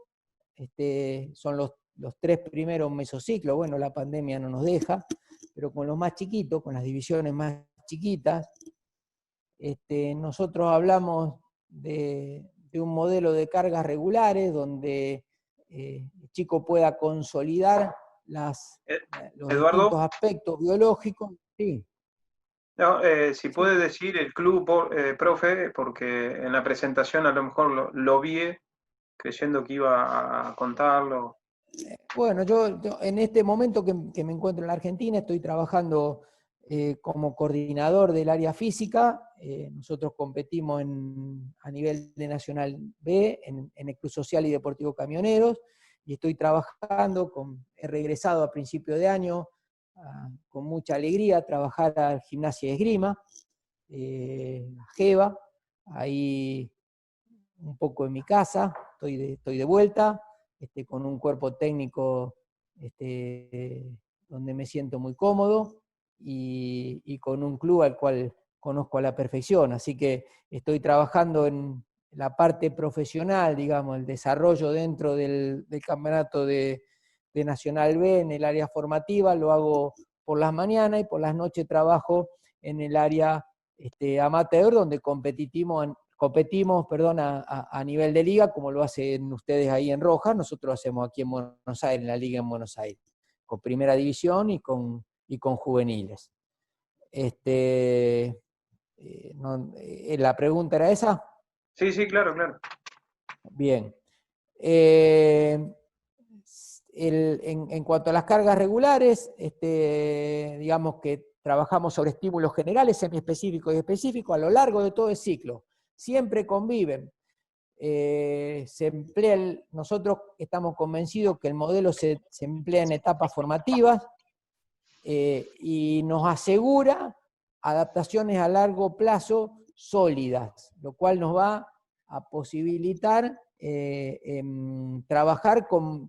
son los 3 primeros mesociclos, bueno, la pandemia no nos deja, pero con los más chiquitos, con las divisiones más chiquitas, nosotros hablamos de un modelo de cargas regulares donde el chico pueda consolidar los Eduardo, distintos aspectos biológicos. Sí. no, si Sí. puede decir el club, profe, porque en la presentación a lo mejor lo vi creyendo que iba a contarlo. Bueno, yo en este momento que me encuentro en la Argentina estoy trabajando como coordinador del área física. Nosotros competimos a nivel de Nacional B, en el Club Social y Deportivo Camioneros, y estoy trabajando, he regresado a principio de año con mucha alegría a trabajar al Gimnasia de Esgrima, a Geva, ahí un poco en mi casa, estoy de vuelta, con un cuerpo técnico donde me siento muy cómodo y con un club al cual conozco a la perfección. Así que estoy trabajando en la parte profesional, digamos, el desarrollo dentro del campeonato de Nacional B en el área formativa, lo hago por las mañanas y por las noches trabajo en el área amateur, donde competimos a nivel de liga, como lo hacen ustedes ahí en Rojas, nosotros lo hacemos aquí en Buenos Aires, en la liga en Buenos Aires, con primera división y con juveniles. ¿La pregunta era esa? Sí, sí, claro, claro. Bien. En cuanto a las cargas regulares, digamos que trabajamos sobre estímulos generales, semiespecíficos y específicos a lo largo de todo el ciclo. Siempre conviven. Nosotros estamos convencidos que el modelo se emplea en etapas formativas y nos asegura adaptaciones a largo plazo sólidas, lo cual nos va a posibilitar trabajar con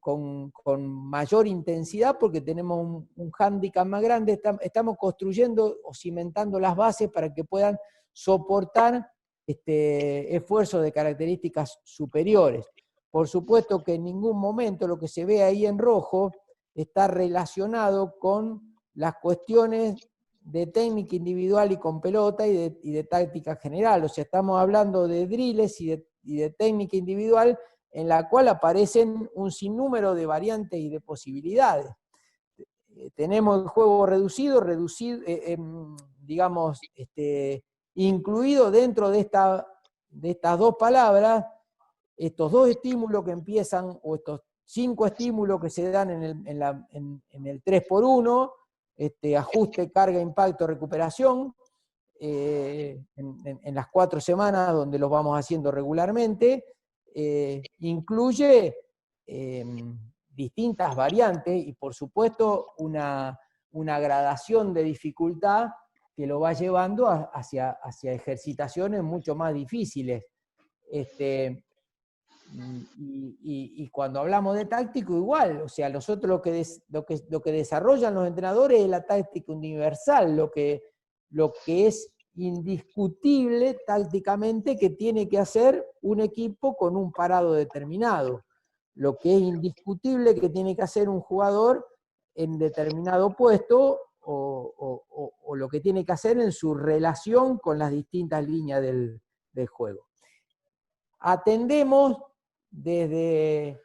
mayor intensidad porque tenemos un hándicap más grande, estamos construyendo o cimentando las bases para que puedan soportar esfuerzos de características superiores. Por supuesto que en ningún momento lo que se ve ahí en rojo está relacionado con las cuestiones de técnica individual y con pelota y de táctica general. O sea, estamos hablando de drills y de técnica individual en la cual aparecen un sinnúmero de variantes y de posibilidades. Tenemos el juego reducido, digamos, incluido dentro de estas 2 palabras, estos 2 estímulos que empiezan, o estos 5 estímulos que se dan en el 3x1, ajuste, carga, impacto, recuperación, en las 4 semanas donde los vamos haciendo regularmente. Incluye distintas variantes y por supuesto una gradación de dificultad que lo va llevando hacia ejercitaciones mucho más difíciles. Y cuando hablamos de táctico, igual, o sea, nosotros lo que desarrollan los entrenadores es la táctica universal, lo que es indiscutible tácticamente que tiene que hacer un equipo con un parado determinado, lo que es indiscutible que tiene que hacer un jugador en determinado puesto o lo que tiene que hacer en su relación con las distintas líneas del juego. Atendemos desde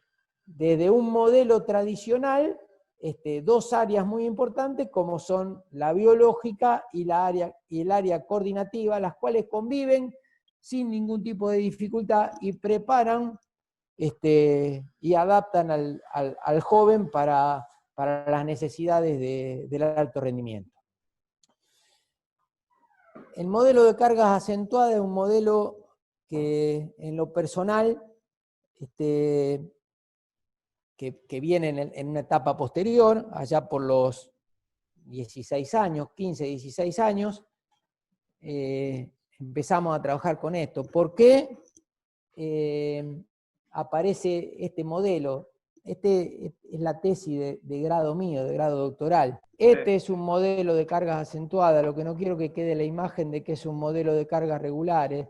un modelo tradicional 2 áreas muy importantes como son la biológica y el área coordinativa, las cuales conviven sin ningún tipo de dificultad y preparan y adaptan al joven para las necesidades del alto rendimiento. El modelo de cargas acentuadas es un modelo que en lo personal que viene en una etapa posterior, allá por los 16 años, 15, 16 años, empezamos a trabajar con esto. ¿Por qué aparece este modelo? Es la tesis de grado mío, de grado doctoral. Este es un modelo de cargas acentuadas, lo que no quiero que quede la imagen de que es un modelo de cargas regulares.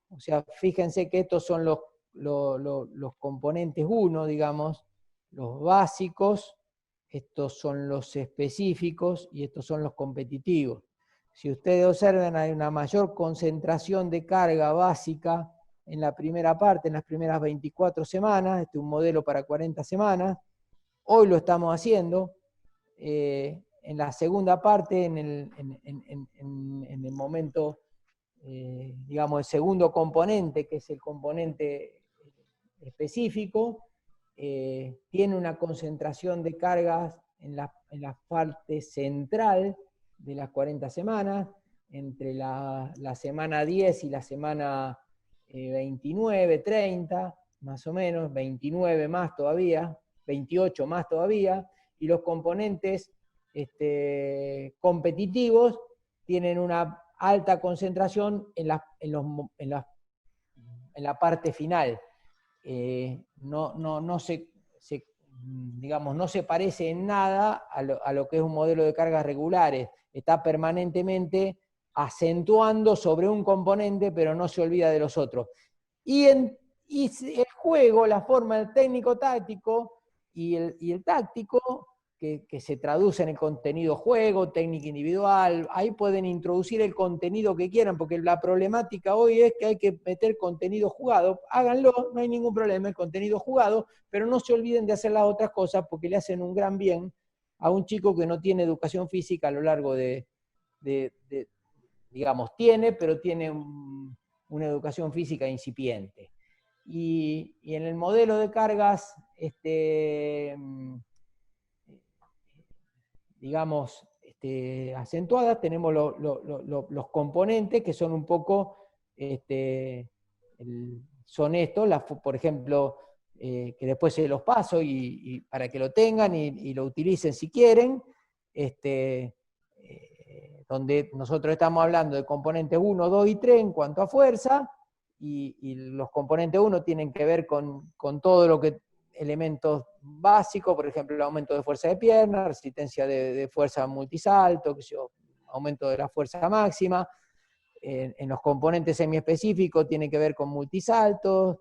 O sea, fíjense que estos son los componentes 1, digamos, los básicos, estos son los específicos y estos son los competitivos. Si ustedes observan, hay una mayor concentración de carga básica en la primera parte, en las primeras 24 semanas, este es un modelo para 40 semanas, hoy lo estamos haciendo, en la segunda parte, en el momento, digamos, el segundo componente, que es el componente específico, tiene una concentración de cargas en la parte central de las 40 semanas, entre la semana 10 y la semana 29, 30, más o menos, 29 más todavía, 28 más todavía, y los componentes competitivos tienen una alta concentración en la parte final. No se parece en nada a lo que es un modelo de cargas regulares. Está permanentemente acentuando sobre un componente, pero no se olvida de los otros. Y el juego, la forma del técnico-táctico y el táctico, que se traduce en el contenido juego, técnica individual, ahí pueden introducir el contenido que quieran, porque la problemática hoy es que hay que meter contenido jugado, háganlo, no hay ningún problema, el contenido jugado, pero no se olviden de hacer las otras cosas, porque le hacen un gran bien a un chico que no tiene educación física a lo largo digamos, pero tiene una educación física incipiente. Y en el modelo de cargas, digamos, acentuadas, tenemos los componentes que son un poco, son estos, por ejemplo, que después se los paso y para que lo tengan y lo utilicen si quieren, donde nosotros estamos hablando de componentes 1, 2 y 3 en cuanto a fuerza, y los componentes 1 tienen que ver con todo lo que elementos básicos, por ejemplo, el aumento de fuerza de pierna, resistencia de fuerza multisalto, aumento de la fuerza máxima. En los componentes semiespecíficos tiene que ver con multisaltos,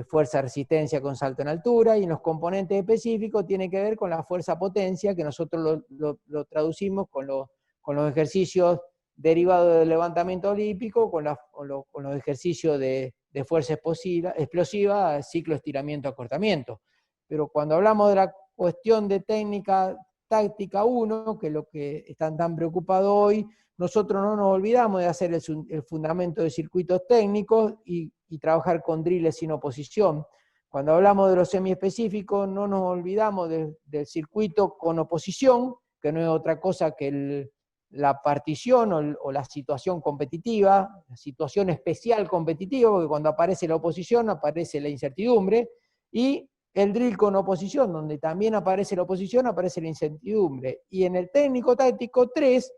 fuerza resistencia con salto en altura, y en los componentes específicos tiene que ver con la fuerza potencia, que nosotros lo traducimos con los ejercicios derivados del levantamiento olímpico, con los ejercicios de fuerza explosiva, ciclo, estiramiento, acortamiento. Pero cuando hablamos de la cuestión de técnica táctica 1, que es lo que están tan preocupados hoy, nosotros no nos olvidamos de hacer el fundamento de circuitos técnicos y trabajar con drills sin oposición. Cuando hablamos de los semiespecíficos, no nos olvidamos del circuito con oposición, que no es otra cosa que la partición o la situación competitiva, la situación especial competitiva, porque cuando aparece la oposición aparece la incertidumbre, y el drill con oposición, donde también aparece la oposición, aparece la incertidumbre. Y en el técnico táctico 3,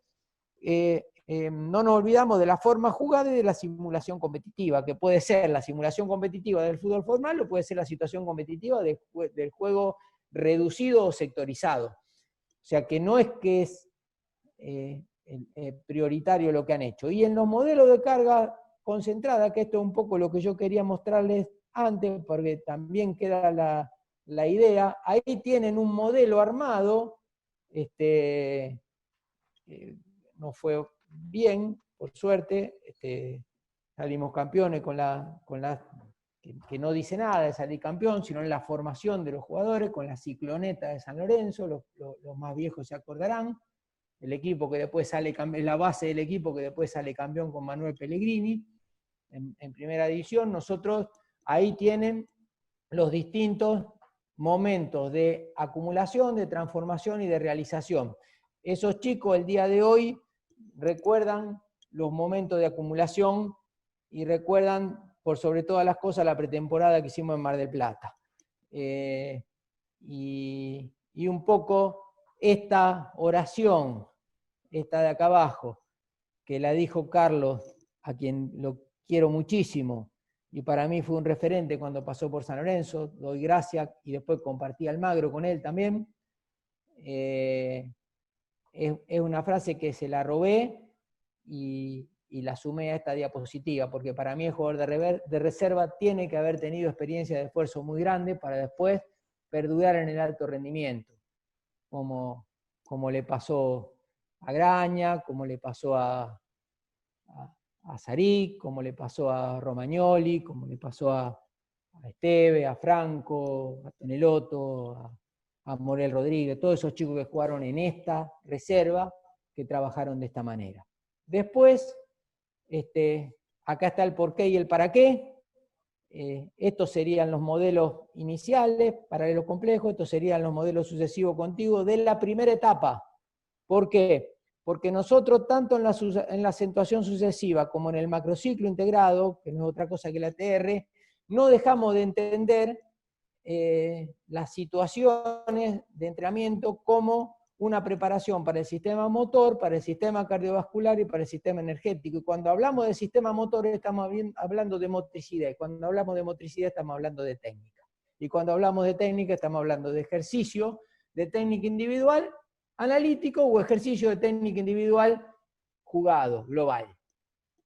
no nos olvidamos de la forma jugada y de la simulación competitiva, que puede ser la simulación competitiva del fútbol formal o puede ser la situación competitiva del juego reducido o sectorizado. O sea que no es que es prioritario lo que han hecho. Y en los modelos de carga concentrada, que esto es un poco lo que yo quería mostrarles antes, porque también queda la idea, ahí tienen un modelo armado, no fue bien, por suerte, salimos campeones que no dice nada de salir campeón, sino en la formación de los jugadores, con la cicloneta de San Lorenzo, los más viejos se acordarán, el equipo que después sale campeón, la base del equipo que después sale campeón con Manuel Pellegrini, en primera división. Nosotros, ahí tienen los distintos momentos de acumulación, de transformación y de realización. Esos chicos el día de hoy recuerdan los momentos de acumulación y recuerdan, por sobre todas las cosas, la pretemporada que hicimos en Mar del Plata. Y un poco esta oración, esta de acá abajo, que la dijo Carlos, a quien lo quiero muchísimo, y para mí fue un referente cuando pasó por San Lorenzo, doy gracias, y después compartí Almagro con él también. Es una frase que se la robé y la sumé a esta diapositiva, porque para mí el jugador de reserva tiene que haber tenido experiencia de esfuerzo muy grande para después perdurar en el alto rendimiento, como le pasó a Graña, como le pasó a Saric, como le pasó a Romagnoli, como le pasó a Esteve, a Franco, a Tonelotto, a Morel Rodríguez, todos esos chicos que jugaron en esta reserva, que trabajaron de esta manera. Después, acá está el porqué y el para qué. Estos serían los modelos iniciales, paralelos complejos, estos serían los modelos sucesivos contiguos de la primera etapa. ¿Por qué? Porque nosotros, tanto en la acentuación sucesiva como en el macrociclo integrado, que no es otra cosa que la ATR, no dejamos de entender las situaciones de entrenamiento como una preparación para el sistema motor, para el sistema cardiovascular y para el sistema energético. Y cuando hablamos de sistema motor estamos hablando de motricidad, y cuando hablamos de motricidad estamos hablando de técnica. Y cuando hablamos de técnica estamos hablando de ejercicio, de técnica individual, analítico, o ejercicio de técnica individual jugado, global.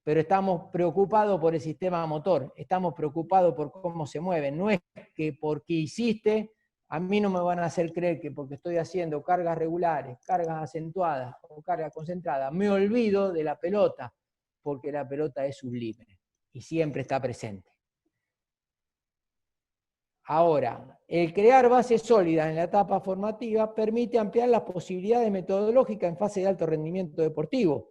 Pero estamos preocupados por el sistema motor, estamos preocupados por cómo se mueven. No es que porque hiciste, a mí no me van a hacer creer que porque estoy haciendo cargas regulares, cargas acentuadas o cargas concentradas, me olvido de la pelota, porque la pelota es sublime y siempre está presente. Ahora, el crear bases sólidas en la etapa formativa permite ampliar las posibilidades metodológicas en fase de alto rendimiento deportivo.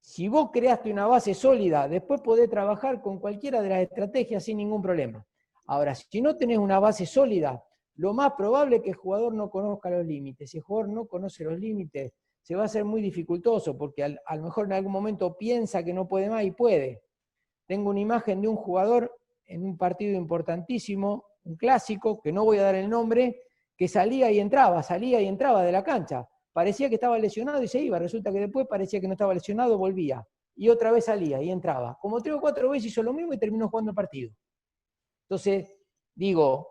Si vos creaste una base sólida, después podés trabajar con cualquiera de las estrategias sin ningún problema. Ahora, si no tenés una base sólida, lo más probable es que el jugador no conozca los límites. Si el jugador no conoce los límites, se va a hacer muy dificultoso, porque a lo mejor en algún momento piensa que no puede más y puede. Tengo una imagen de un jugador en un partido importantísimo, un clásico, que no voy a dar el nombre, que salía y entraba de la cancha. Parecía que estaba lesionado y se iba, resulta que después parecía que no estaba lesionado, volvía, y otra vez salía y entraba. Como 3 o 4 veces hizo lo mismo y terminó jugando el partido. Entonces, digo,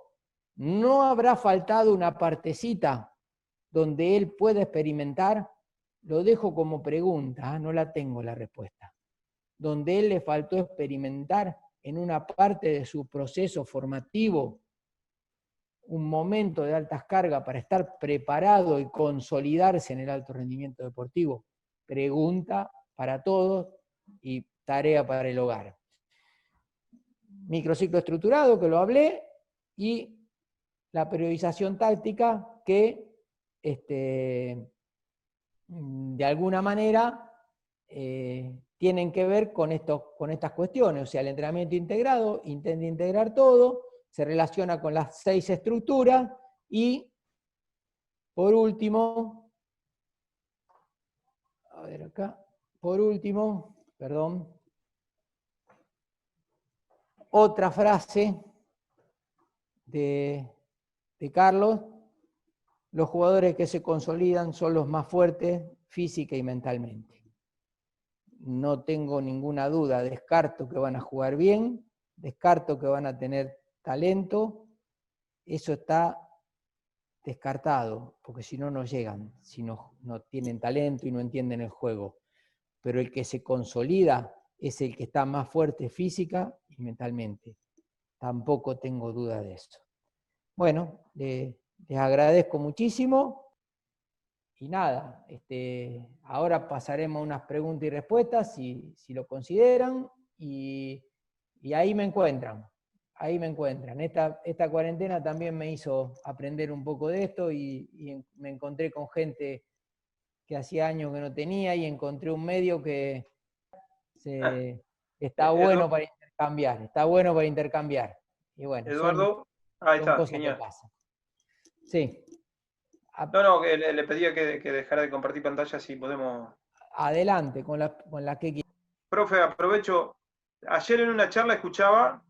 ¿no habrá faltado una partecita donde él pueda experimentar? Lo dejo como pregunta, no la tengo la respuesta. Donde él le faltó experimentar en una parte de su proceso formativo un momento de altas cargas para estar preparado y consolidarse en el alto rendimiento deportivo. Pregunta para todos y tarea para el hogar. Microciclo estructurado, que lo hablé, y la periodización táctica, que de alguna manera tienen que ver con estas cuestiones. O sea, el entrenamiento integrado intenta integrar todo, se relaciona con las 6 estructuras, y por último, a ver acá, por último, perdón, otra frase de Carlos: los jugadores que se consolidan son los más fuertes física y mentalmente. No tengo ninguna duda, descarto que van a jugar bien, descarto que van a tener talento, eso está descartado, porque si no, no llegan, si no tienen talento y no entienden el juego. Pero el que se consolida es el que está más fuerte física y mentalmente. Tampoco tengo duda de eso. Bueno, les agradezco muchísimo. Y nada, ahora pasaremos a unas preguntas y respuestas, si lo consideran, y ahí me encuentran. Ahí me encuentran. Esta cuarentena también me hizo aprender un poco de esto, y me encontré con gente que hacía años que no tenía, y encontré un medio que está bueno para intercambiar. Está bueno para intercambiar. Y bueno, Eduardo, ahí son está, cosas genial. que pasan. Sí. No, que le pedía que dejara de compartir pantalla si podemos. Adelante, con la que quieras. Profe, aprovecho. Ayer en una charla escuchaba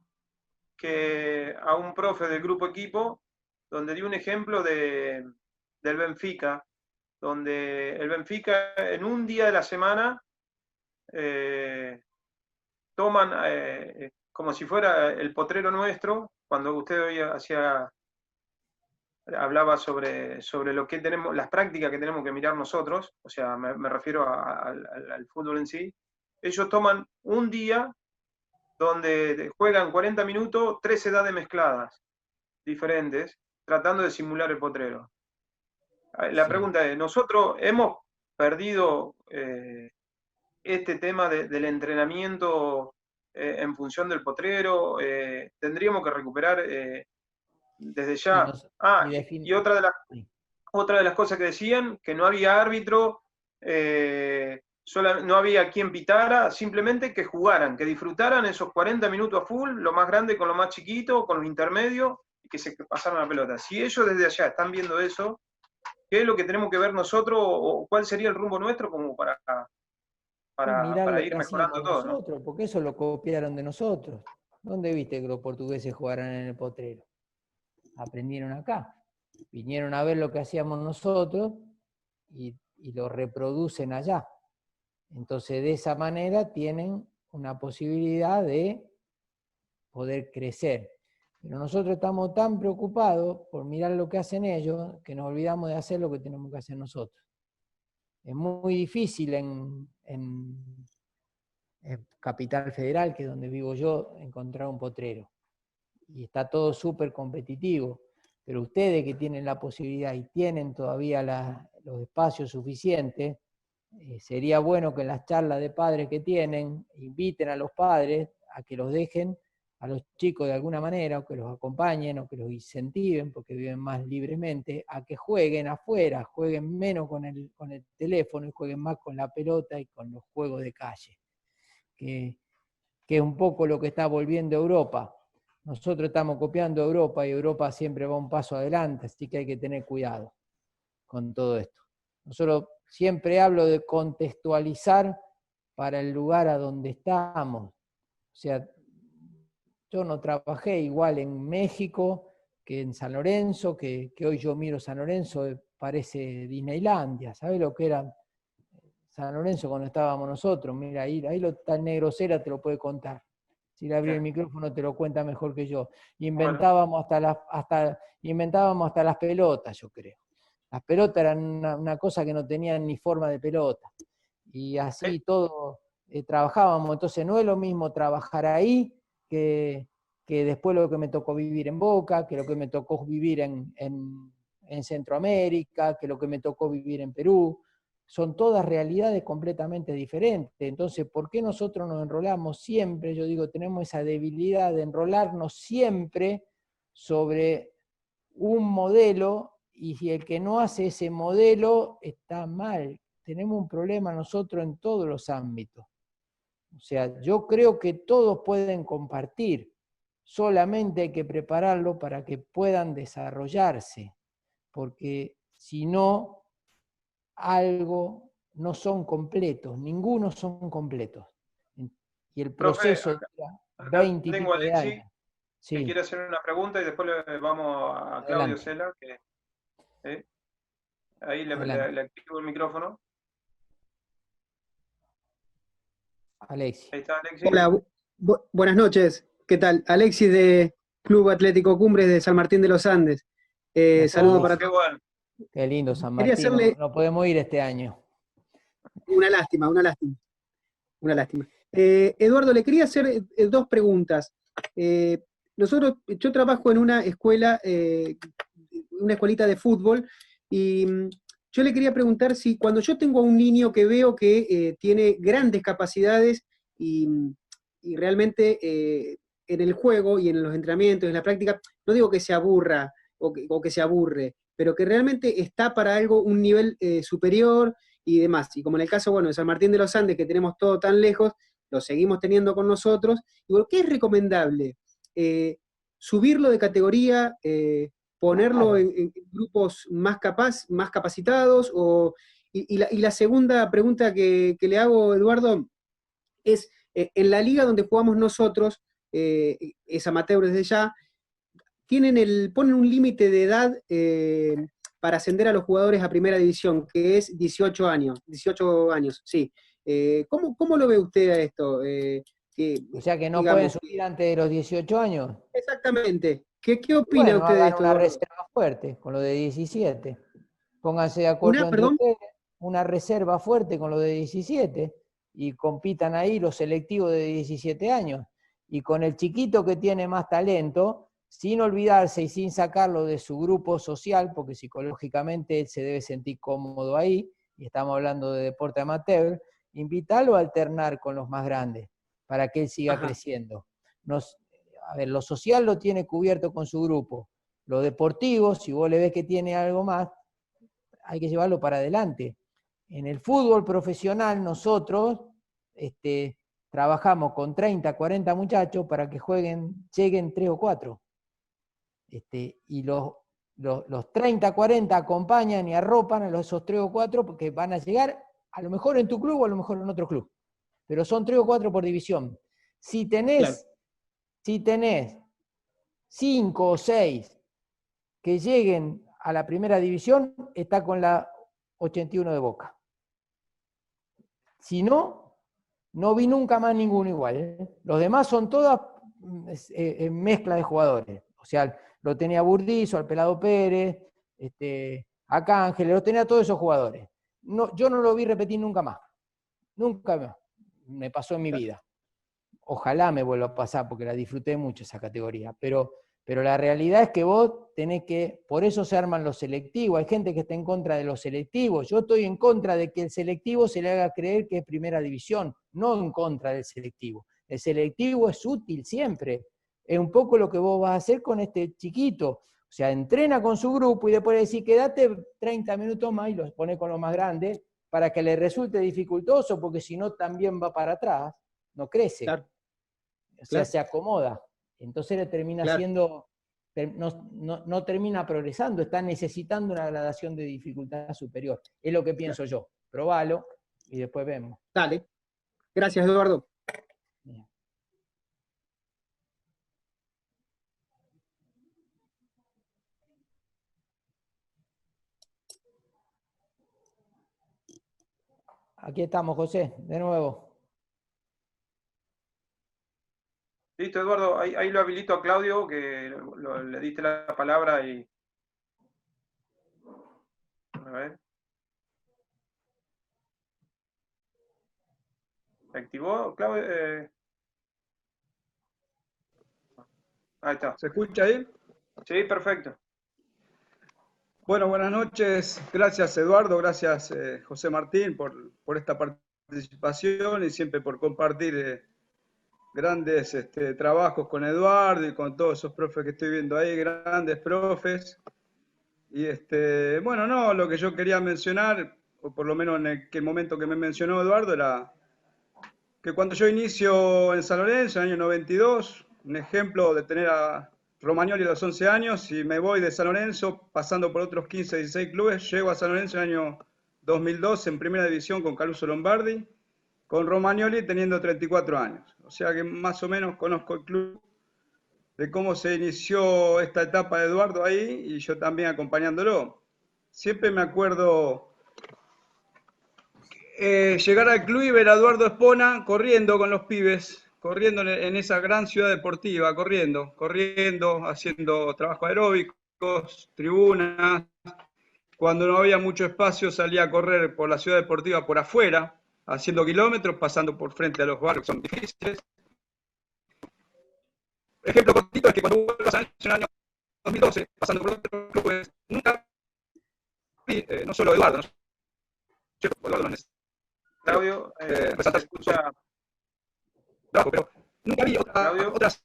que a un profe del grupo equipo, donde dio un ejemplo del Benfica, donde el Benfica en un día de la semana toman como si fuera el potrero nuestro, cuando usted hoy hablaba sobre lo que tenemos, las prácticas que tenemos que mirar nosotros, o sea, me refiero al fútbol en sí. Ellos toman un día donde juegan 40 minutos, 3 edades mezcladas, diferentes, tratando de simular el potrero. La pregunta es, ¿nosotros hemos perdido este tema del entrenamiento en función del potrero? ¿Tendríamos que recuperar desde ya? Y otra de las cosas que decían, que no había árbitro, no había quien pitara, simplemente que jugaran, que disfrutaran esos 40 minutos a full, lo más grande con lo más chiquito, con los intermedios, y que se pasaran la pelota. Si ellos desde allá están viendo eso, ¿qué es lo que tenemos que ver nosotros, o cuál sería el rumbo nuestro como para mirar lo ir que mejorando hacíamos todo, ¿no? nosotros, porque eso lo copiaron de nosotros. ¿Dónde viste que los portugueses jugaran en el potrero? Aprendieron acá. Vinieron a ver lo que hacíamos nosotros y lo reproducen allá. Entonces, de esa manera tienen una posibilidad de poder crecer. Pero nosotros estamos tan preocupados por mirar lo que hacen ellos que nos olvidamos de hacer lo que tenemos que hacer nosotros. Es muy difícil en Capital Federal, que es donde vivo yo, encontrar un potrero. Y está todo súper competitivo. Pero ustedes que tienen la posibilidad y tienen todavía los espacios suficientes, sería bueno que en las charlas de padres que tienen, inviten a los padres a que los dejen a los chicos de alguna manera, o que los acompañen, o que los incentiven, porque viven más libremente, a que jueguen afuera, jueguen menos con el teléfono y jueguen más con la pelota y con los juegos de calle, que es un poco lo que está volviendo Europa. Nosotros estamos copiando a Europa, y Europa siempre va un paso adelante, así que hay que tener cuidado con todo esto. Nosotros siempre hablo de contextualizar para el lugar a donde estamos. O sea, yo no trabajé igual en México que en San Lorenzo, que hoy yo miro San Lorenzo, parece Disneylandia. ¿Sabes lo que era San Lorenzo cuando estábamos nosotros? Mira, ahí está el negro Cera, te lo puede contar. Si le abrí el micrófono te lo cuenta mejor que yo. Inventábamos hasta las pelotas, yo creo. Las pelotas eran una cosa que no tenían ni forma de pelota. Y así todo trabajábamos. Entonces no es lo mismo trabajar ahí que después lo que me tocó vivir en Boca, que lo que me tocó vivir en Centroamérica, que lo que me tocó vivir en Perú. Son todas realidades completamente diferentes. Entonces, ¿por qué nosotros nos enrolamos siempre? Yo digo, tenemos esa debilidad de enrolarnos siempre sobre un modelo, y si el que no hace ese modelo está mal. Tenemos un problema nosotros en todos los ámbitos. O sea, yo creo que todos pueden compartir, solamente hay que prepararlo para que puedan desarrollarse, porque si no, algo no son completos, ninguno son completos. Y el Profe, proceso dura acá 20 y tengo a pico de Alexi, años. que Sí, quiere hacer una pregunta y después le vamos a Claudio adelante, Sela, que ahí adelante. le activo el micrófono. Alexi. Ahí está Alexi. Hola, buenas noches. ¿Qué tal? Alexis de Club Atlético Cumbres de San Martín de los Andes. Saludo para Qué todos. bueno. Qué lindo San Quería Martín, hacerle no podemos ir este año. una lástima, una lástima, una lástima. Eduardo, le quería hacer dos preguntas. Yo trabajo en una escuela, una escuelita de fútbol, y yo le quería preguntar si cuando yo tengo a un niño que veo que tiene grandes capacidades y realmente en el juego y en los entrenamientos, en la práctica, no digo que se aburra o que se aburre, pero que realmente está para algo, un nivel superior y demás. Y como en el caso, bueno, de San Martín de los Andes, que tenemos todo tan lejos, lo seguimos teniendo con nosotros. Y bueno, ¿qué es recomendable? Subirlo de categoría, ponerlo Claro. en grupos más capacitados, y la segunda pregunta que le hago, Eduardo, es, en la liga donde jugamos nosotros, es amateur desde ya, ponen un límite de edad para ascender a los jugadores a primera división, que es 18 años, sí. ¿Cómo lo ve usted a esto? O sea que no pueden Digamos, subir antes de los 18 años. exactamente. ¿Qué opina Bueno, usted de hagan esto, una Eduardo? reserva fuerte con lo de 17. Pónganse de Una, acuerdo entre perdón. ustedes, una reserva fuerte con lo de 17 y compitan ahí los selectivos de 17 años. Y con el chiquito que tiene más talento, sin olvidarse y sin sacarlo de su grupo social, porque psicológicamente él se debe sentir cómodo ahí, y estamos hablando de deporte amateur, invitarlo a alternar con los más grandes, para que él siga Ajá. creciendo. A ver, lo social lo tiene cubierto con su grupo. Lo deportivo, si vos le ves que tiene algo más, hay que llevarlo para adelante. En el fútbol profesional nosotros trabajamos con 30, 40 muchachos para que lleguen 3 o 4. Y los 30, 40 acompañan y arropan a esos 3 o 4 porque van a llegar a lo mejor en tu club o a lo mejor en otro club. Pero son 3 o 4 por división. Si Claro. tenés 5 o 6 que lleguen a la primera división, está con la 81 de Boca. Si no, no vi nunca más ninguno igual. Los demás son todas mezcla de jugadores. O sea, lo tenía Burdizo, al Pelado Pérez, a Cángel, lo tenía todos esos jugadores. No, yo no lo vi repetir nunca más. Nunca más. Me pasó en mi vida. Ojalá me vuelva a pasar porque la disfruté mucho esa categoría, pero la realidad es que vos tenés que, por eso se arman los selectivos, hay gente que está en contra de los selectivos, yo estoy en contra de que el selectivo se le haga creer que es primera división, no en contra del selectivo. El selectivo es útil siempre, es un poco lo que vos vas a hacer con este chiquito, o sea, entrena con su grupo y después decir, quédate 30 minutos más y los pone con los más grandes para que le resulte dificultoso, porque si no también va para atrás, no crece. Claro. O sea, Claro. se acomoda. Entonces le termina Claro. siendo, no termina progresando, está necesitando una gradación de dificultad superior. Es lo que pienso yo. Probalo y después vemos. Dale. Gracias, Eduardo. Bien. Aquí estamos, José, de nuevo. Listo, Eduardo, ahí lo habilito a Claudio, que le diste la palabra y... A ver. ¿Se activó, Claudio? Ahí está. ¿Se escucha ahí? Sí, perfecto. Bueno, buenas noches. Gracias Eduardo, gracias José Martín por esta participación y siempre por compartir grandes trabajos con Eduardo y con todos esos profes que estoy viendo ahí, grandes profes. Y bueno, no, lo que yo quería mencionar, o por lo menos en el momento que me mencionó Eduardo, era que cuando yo inicio en San Lorenzo, en el año 92, un ejemplo de tener a Romagnoli a los 11 años y me voy de San Lorenzo, pasando por otros 15, 16 clubes, llego a San Lorenzo en el año 2002 en primera división con Caruso Lombardi, con Romagnoli teniendo 34 años. O sea que más o menos conozco el club, de cómo se inició esta etapa de Eduardo ahí y yo también acompañándolo. Siempre me acuerdo llegar al club y ver a Eduardo Espona corriendo con los pibes, corriendo en esa gran ciudad deportiva, corriendo, haciendo trabajos aeróbicos, tribunas. Cuando no había mucho espacio salía a correr por la ciudad deportiva por afuera, haciendo kilómetros, pasando por frente a los barrios que son difíciles. Ejemplo cortito es que cuando vuelvo a San Lorenzo en el año 2012, pasando por otros clubes, nunca vi, no solo Eduardo, no sé, Eduardo no es Claudio, se escucha. Trabajo, pero nunca vi otras.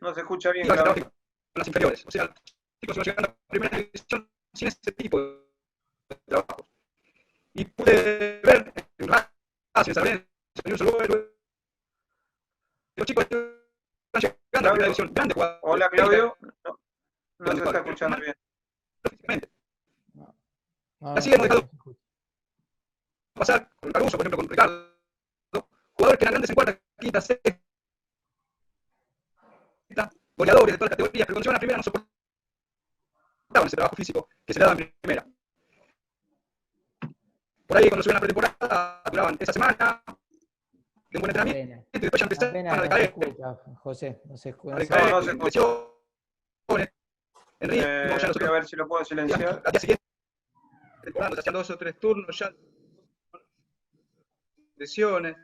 No se escucha bien, Claudio. En las inferiores. O sea, los chicos iban llegando a primera división sin ese tipo de trabajo. Y pude ver en Racing, San Lorenzo, los chicos están llegando a primera división. Grandes jugadores. Hola, Claudio. No se está escuchando bien. Así hemos dejado pasar con Caruso, por ejemplo, con Ricardo, jugadores que eran grandes en cuarta, quinta, sexta, goleadores de todas las categorías, pero cuando llegaban a primera no soportaban ese trabajo físico que se le daba en primera. Por ahí cuando subían a la pretemporada, duraban esa semana, de un buen entrenamiento, y después ya empezaban a decaer. No se escucha, José, no se escucha. No se escucha. En Río, voy a ver si lo puedo silenciar. Al día siguiente, temporada, hacían 2 o 3 turnos ya. Lesiones.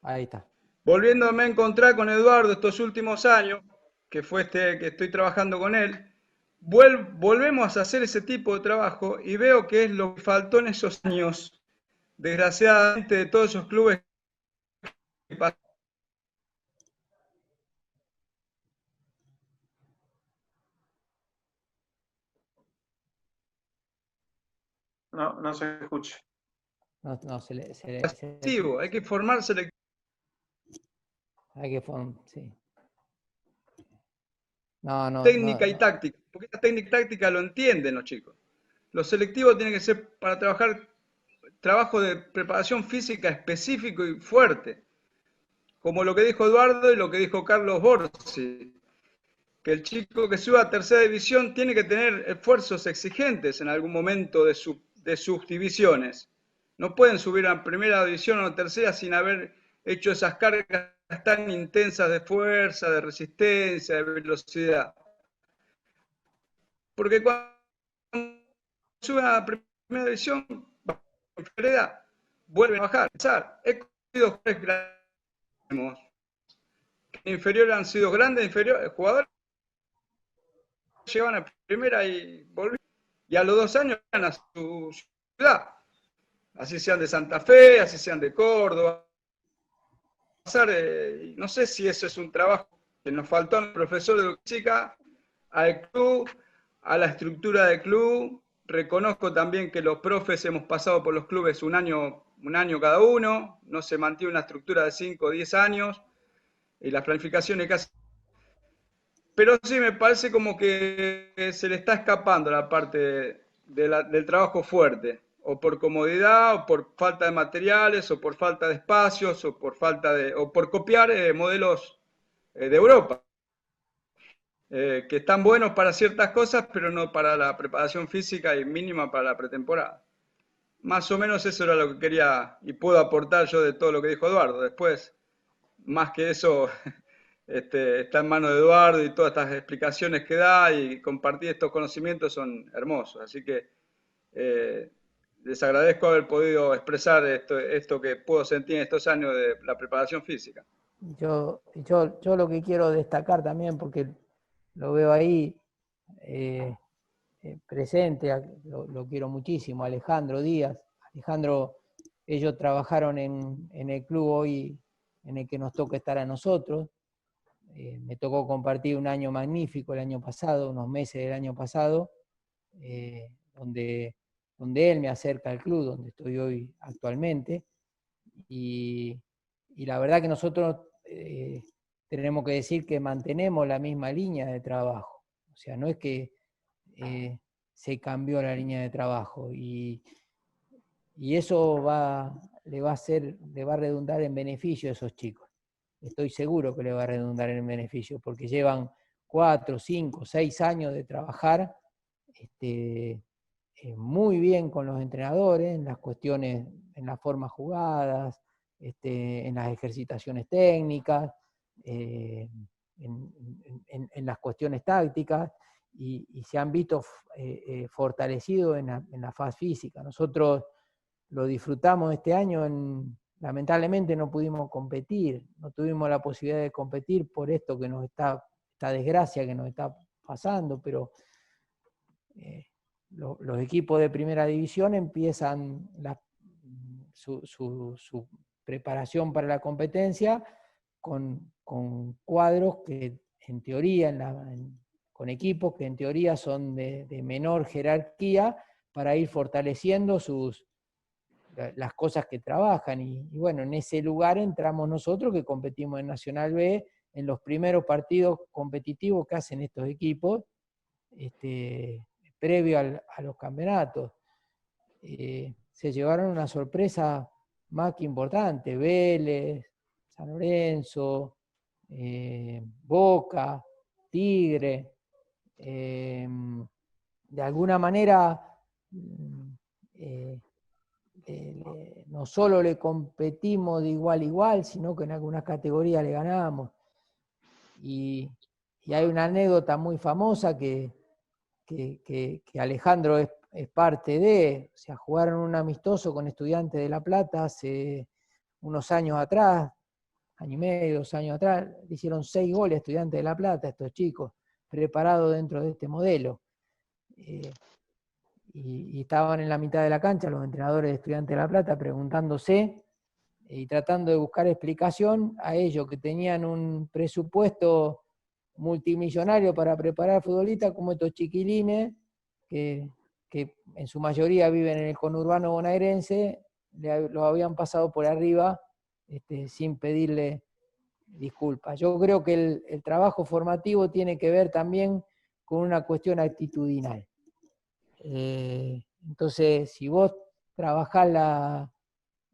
Ahí está. Volviéndome a encontrar con Eduardo estos últimos años, que fue que estoy trabajando con él, volvemos a hacer ese tipo de trabajo y veo que es lo que faltó en esos años, desgraciadamente, de todos esos clubes que pasaron. No se escucha. No, Hay que formar selectivo. Hay que formar, sí. Técnica y táctica, porque esta técnica y táctica lo entienden los chicos. Los selectivos tienen que ser para trabajo de preparación física específico y fuerte, como lo que dijo Eduardo y lo que dijo Carlos Borsi, que el chico que suba a tercera división tiene que tener esfuerzos exigentes en algún momento de sus divisiones. No pueden subir a primera división o a tercera sin haber hecho esas cargas tan intensas de fuerza, de resistencia, de velocidad. Porque cuando suben a primera división, vuelven a bajar. He conocido jugadores inferiores, han sido grandes jugadores, llevan a primera y volvían. Y a los 2 años van a su ciudad. Así sean de Santa Fe, así sean de Córdoba. No sé si eso es un trabajo que nos faltó al profesor de física, al club, a la estructura del club. Reconozco también que los profes hemos pasado por los clubes un año cada uno, no se mantiene una estructura de 5 o 10 años, y las planificaciones casi. Pero sí me parece como que se le está escapando la parte del trabajo fuerte, o por comodidad, o por falta de materiales, o por falta de espacios, o por copiar modelos de Europa. Que están buenos para ciertas cosas, pero no para la preparación física y mínima para la pretemporada. Más o menos eso era lo que quería y puedo aportar yo de todo lo que dijo Eduardo. Después, más que eso, está en manos de Eduardo y todas estas explicaciones que da y compartir estos conocimientos son hermosos. Así que les agradezco haber podido expresar esto que puedo sentir en estos años de la preparación física. Yo lo que quiero destacar también, porque lo veo ahí presente, lo quiero muchísimo, Alejandro Díaz. Alejandro, ellos trabajaron en el club hoy en el que nos toca estar a nosotros. Me tocó compartir un año magnífico el año pasado, unos meses del año pasado, donde él me acerca al club, donde estoy hoy actualmente, y la verdad que nosotros tenemos que decir que mantenemos la misma línea de trabajo. O sea, no es que se cambió la línea de trabajo. Y eso le va a redundar en beneficio a esos chicos. Estoy seguro que le va a redundar en beneficio, porque llevan 4, 5, 6 años de trabajar muy bien con los entrenadores, en las cuestiones, en las formas jugadas, en las ejercitaciones técnicas, en las cuestiones tácticas, y se han visto fortalecidos en la fase física. Nosotros lo disfrutamos este año, lamentablemente no pudimos competir, no tuvimos la posibilidad de competir por esto que esta desgracia que nos está pasando, pero los equipos de primera división empiezan su preparación para la competencia con cuadros que en teoría, con equipos que en teoría son de menor jerarquía, para ir fortaleciendo las cosas que trabajan. Y bueno, en ese lugar entramos nosotros, que competimos en Nacional B, en los primeros partidos competitivos que hacen estos equipos, previo a los campeonatos. Se llevaron una sorpresa más que importante: Vélez, San Lorenzo, Boca, Tigre. De alguna manera, no solo le competimos de igual a igual, sino que en algunas categorías le ganamos. Y hay una anécdota muy famosa que Alejandro es parte de. O sea, jugaron un amistoso con Estudiantes de La Plata hace unos años atrás, año y medio, 2 años atrás. Le hicieron 6 goles a Estudiantes de La Plata, estos chicos, preparados dentro de este modelo. Y estaban en la mitad de la cancha los entrenadores de Estudiantes de La Plata preguntándose y tratando de buscar explicación a ellos, que tenían un presupuesto multimillonario para preparar futbolistas, como estos chiquilines que en su mayoría viven en el conurbano bonaerense, lo habían pasado por arriba sin pedirle disculpas. Yo creo que el trabajo formativo tiene que ver también con una cuestión actitudinal. Entonces, si vos trabajás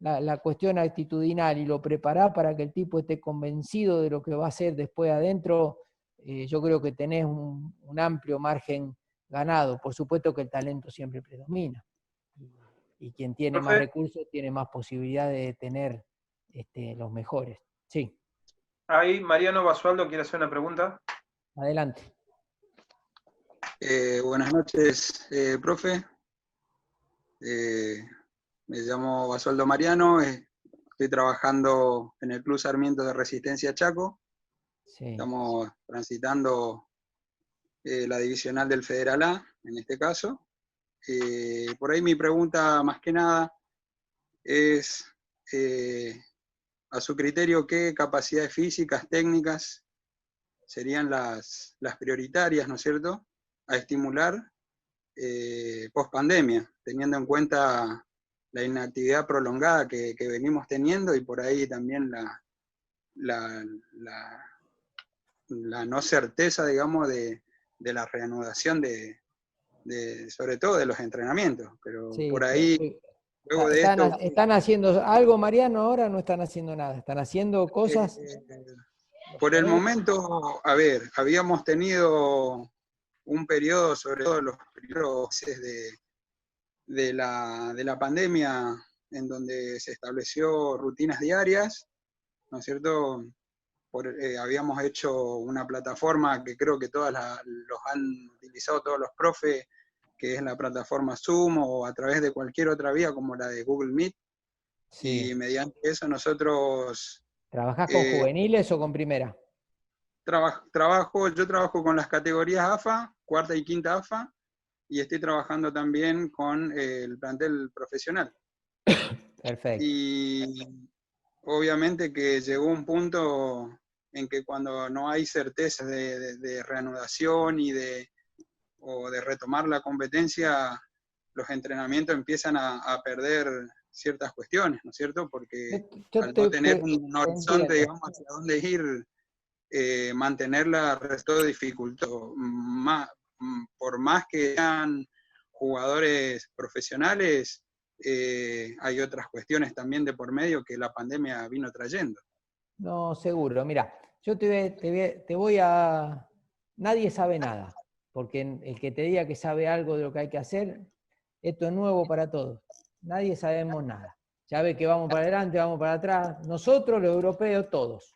la cuestión actitudinal y lo preparás para que el tipo esté convencido de lo que va a hacer después adentro, yo creo que tenés un amplio margen ganado. Por supuesto que el talento siempre predomina, y quien tiene más recursos tiene más posibilidades de tener los mejores. Sí. Ahí Mariano Basualdo quiere hacer una pregunta. Adelante. Buenas noches, profe. Me llamo Basualdo Mariano, estoy trabajando en el Club Sarmiento de Resistencia Chaco. Sí. Estamos transitando la divisional del Federal A, en este caso. Por ahí mi pregunta, más que nada, es, a su criterio, ¿qué capacidades físicas, técnicas serían las prioritarias, ¿no es cierto?, a estimular post pandemia, teniendo en cuenta la inactividad prolongada que venimos teniendo, y por ahí también la no certeza, digamos, de la reanudación sobre todo de los entrenamientos. Pero sí, por ahí, luego de esto... ¿Están haciendo algo, Mariano, ahora? ¿No están haciendo nada? ¿Están haciendo cosas? Por el momento, a ver, habíamos tenido un periodo, sobre todo los primeros meses de la pandemia, en donde se estableció rutinas diarias, ¿no es cierto? Habíamos hecho una plataforma que creo que los han utilizado todos los profes, que es la plataforma Zoom, o a través de cualquier otra vía como la de Google Meet. Sí. Y mediante eso nosotros... ¿Trabajás con juveniles o con primera? Yo trabajo con las categorías AFA, cuarta y quinta AFA, y estoy trabajando también con el plantel profesional. Perfecto. Y obviamente que llegó un punto en que cuando no hay certeza de reanudación o de retomar la competencia, los entrenamientos empiezan a perder ciertas cuestiones, ¿no es cierto? Porque al no tener un horizonte, digamos, hacia dónde ir, mantenerla resultó dificultoso. Por más que sean jugadores profesionales, hay otras cuestiones también de por medio que la pandemia vino trayendo. No, seguro. Mira, yo te voy a... Nadie sabe nada, porque el que te diga que sabe algo de lo que hay que hacer, esto es nuevo para todos. Nadie sabemos nada. Ya ve que vamos para adelante, vamos para atrás. Nosotros, los europeos, todos.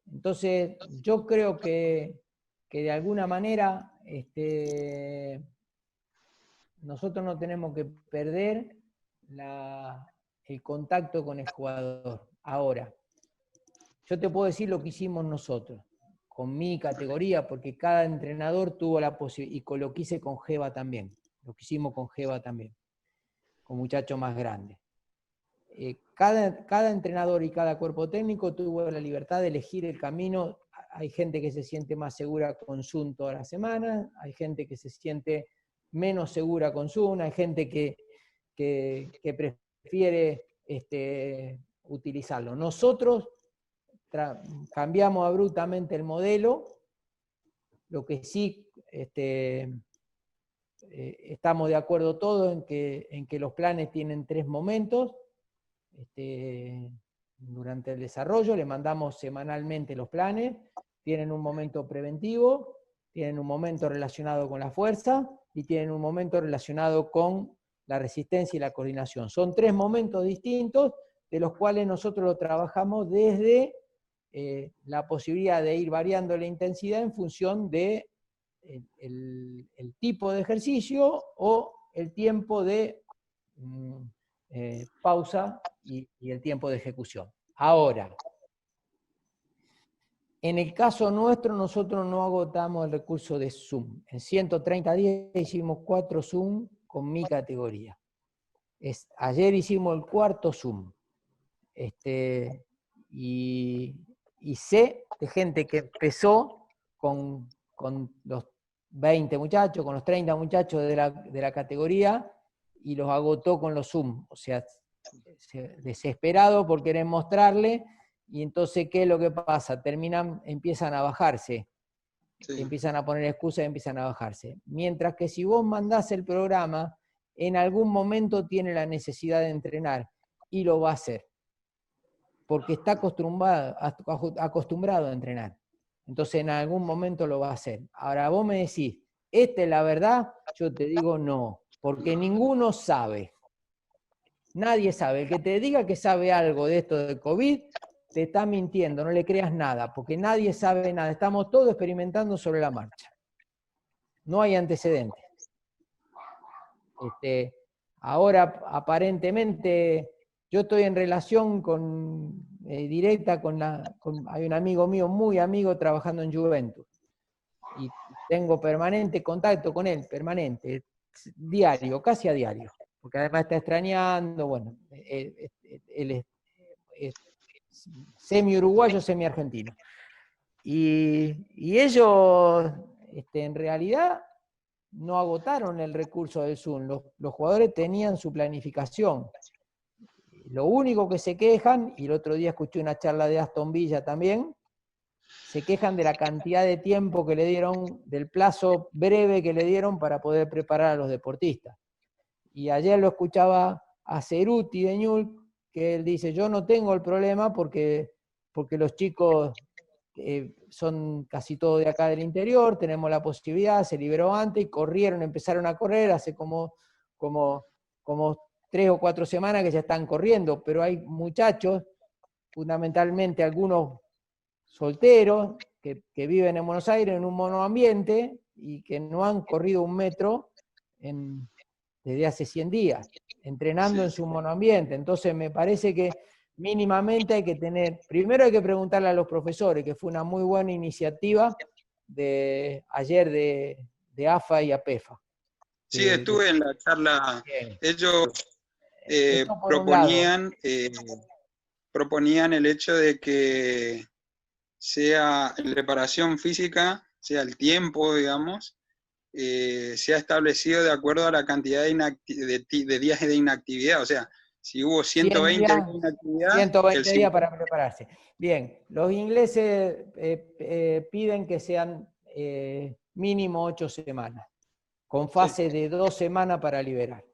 Entonces, yo creo que de alguna manera nosotros no tenemos que perder el contacto con el jugador. Ahora, yo te puedo decir lo que hicimos nosotros, con mi categoría, porque cada entrenador tuvo la posibilidad, y con lo que hice con Geva también, lo que hicimos con Geva también, con muchachos más grandes. Cada entrenador y cada cuerpo técnico tuvo la libertad de elegir el camino. Hay gente que se siente más segura con Zoom toda la semana, hay gente que se siente menos segura con Zoom, hay gente que prefiere utilizarlo. Nosotros cambiamos abruptamente el modelo, lo que sí estamos de acuerdo todos en que los planes tienen 3 momentos. Durante el desarrollo le mandamos semanalmente los planes, tienen un momento preventivo, tienen un momento relacionado con la fuerza y tienen un momento relacionado con la resistencia y la coordinación. Son 3 momentos distintos, de los cuales nosotros lo trabajamos desde la posibilidad de ir variando la intensidad en función de el tipo de ejercicio o el tiempo de pausa y el tiempo de ejecución. Ahora, en el caso nuestro, nosotros no agotamos el recurso de Zoom. En 130 días hicimos 4 Zoom con mi categoría. Ayer hicimos el 4º Zoom. Y sé de gente que empezó con los 20 muchachos, con los 30 muchachos de la categoría, y los agotó con los Zoom. O sea, desesperado por querer mostrarle, y entonces, ¿qué es lo que pasa? Empiezan a bajarse. Sí. Empiezan a poner excusas y empiezan a bajarse. Mientras que si vos mandás el programa, en algún momento tiene la necesidad de entrenar, y lo va a hacer. Porque está acostumbrado a entrenar. Entonces en algún momento lo va a hacer. Ahora vos me decís, ¿esta es la verdad? Yo te digo no, porque ninguno sabe. Nadie sabe. El que te diga que sabe algo de esto del COVID, te está mintiendo, no le creas nada, porque nadie sabe nada. Estamos todos experimentando sobre la marcha. No hay antecedentes. Ahora, aparentemente, yo estoy en relación directa hay un amigo mío, muy amigo, trabajando en Juventus. Y tengo permanente contacto con él, permanente, diario, casi a diario. Porque además está extrañando, bueno, él es semi-uruguayo, semi-argentino. Y ellos, en realidad, no agotaron el recurso del Zoom. Los jugadores tenían su planificación. Lo único que se quejan, y el otro día escuché una charla de Aston Villa también, se quejan de la cantidad de tiempo que le dieron, del plazo breve que le dieron para poder preparar a los deportistas. Y ayer lo escuchaba a Ceruti de Ñul, que él dice, yo no tengo el problema porque los chicos son casi todos de acá del interior, tenemos la posibilidad, se liberó antes y empezaron a correr hace como 3 o 4 semanas que ya están corriendo, pero hay muchachos, fundamentalmente algunos solteros, que viven en Buenos Aires en un monoambiente y que no han corrido 1 metro desde hace 100 días, entrenando en su monoambiente. Entonces me parece que mínimamente hay que primero hay que preguntarle a los profesores, que fue una muy buena iniciativa ayer de AFA y APEFA. Sí, estuve en la charla. Ellos proponían el hecho de que sea la preparación física, sea el tiempo, digamos, sea establecido de acuerdo a la cantidad de días de inactividad. O sea, Si hubo 120 días de actividad, 120 días para prepararse. Bien, los ingleses piden que sean mínimo 8 semanas, con fase de 2 semanas para liberar.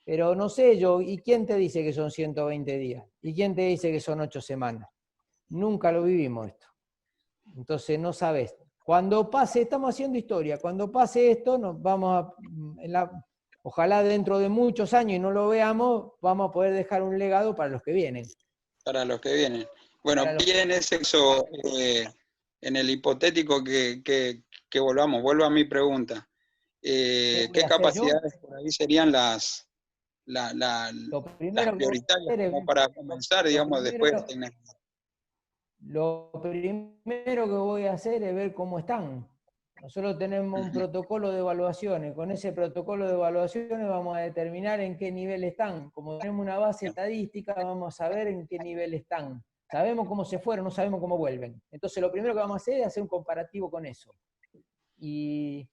Pero no sé yo, ¿y quién te dice que son 120 días? ¿Y quién te dice que son 8 semanas? Nunca lo vivimos esto. Entonces no sabes. Cuando pase, estamos haciendo historia, cuando pase esto, nos vamos ojalá dentro de muchos años y no lo veamos, vamos a poder dejar un legado para los que vienen. Para los que vienen. Bueno, bien es eso, en el hipotético que volvamos, vuelvo a mi pregunta. ¿Qué capacidades por ahí serían las prioritarias como para comenzar, digamos, después? Lo primero que voy a hacer es ver cómo están. Nosotros tenemos un protocolo de evaluaciones. Con ese protocolo de evaluaciones vamos a determinar en qué nivel están. Como tenemos una base estadística, vamos a saber en qué nivel están. Sabemos cómo se fueron, no sabemos cómo vuelven. Entonces lo primero que vamos a hacer es hacer un comparativo con eso. Y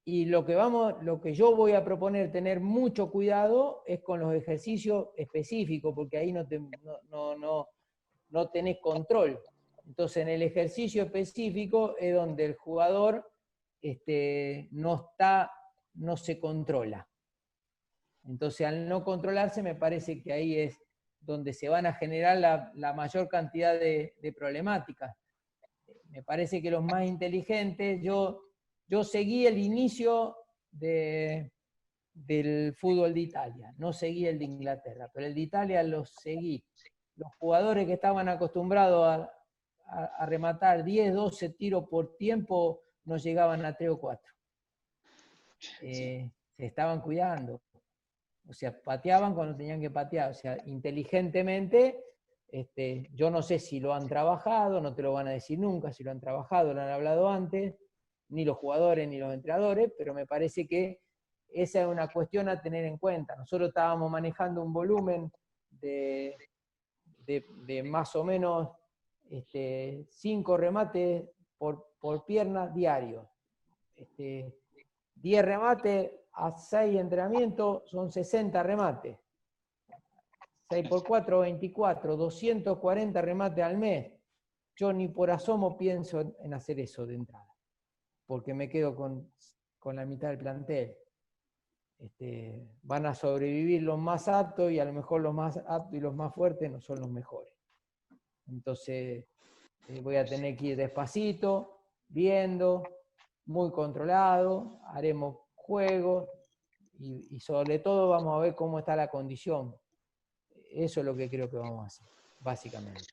lo que yo voy a proponer tener mucho cuidado es con los ejercicios específicos, porque ahí no tenés control. Entonces en el ejercicio específico es donde el jugador no se controla. Entonces al no controlarse me parece que ahí es donde se van a generar la mayor cantidad de problemáticas. Me parece que los más inteligentes, yo seguí el inicio del fútbol de Italia, no seguí el de Inglaterra, pero el de Italia lo seguí. Los jugadores que estaban acostumbrados a rematar 10, 12 tiros por tiempo no llegaban a 3 o 4. Se estaban cuidando. O sea, pateaban cuando tenían que patear. O sea, inteligentemente, yo no sé si lo han trabajado, no te lo van a decir nunca, si lo han trabajado, lo han hablado antes, ni los jugadores ni los entrenadores, pero me parece que esa es una cuestión a tener en cuenta. Nosotros estábamos manejando un volumen de más o menos 5 remates por pierna diarios. 10 remates a 6 entrenamientos son 60 remates. 6 por 4, 24, 240 remates al mes. Yo ni por asomo pienso en hacer eso de entrada, porque me quedo con la mitad del plantel. Van a sobrevivir los más aptos y a lo mejor los más aptos y los más fuertes no son los mejores. Entonces voy a tener que ir despacito, viendo, muy controlado, haremos juegos y sobre todo vamos a ver cómo está la condición. Eso es lo que creo que vamos a hacer, básicamente.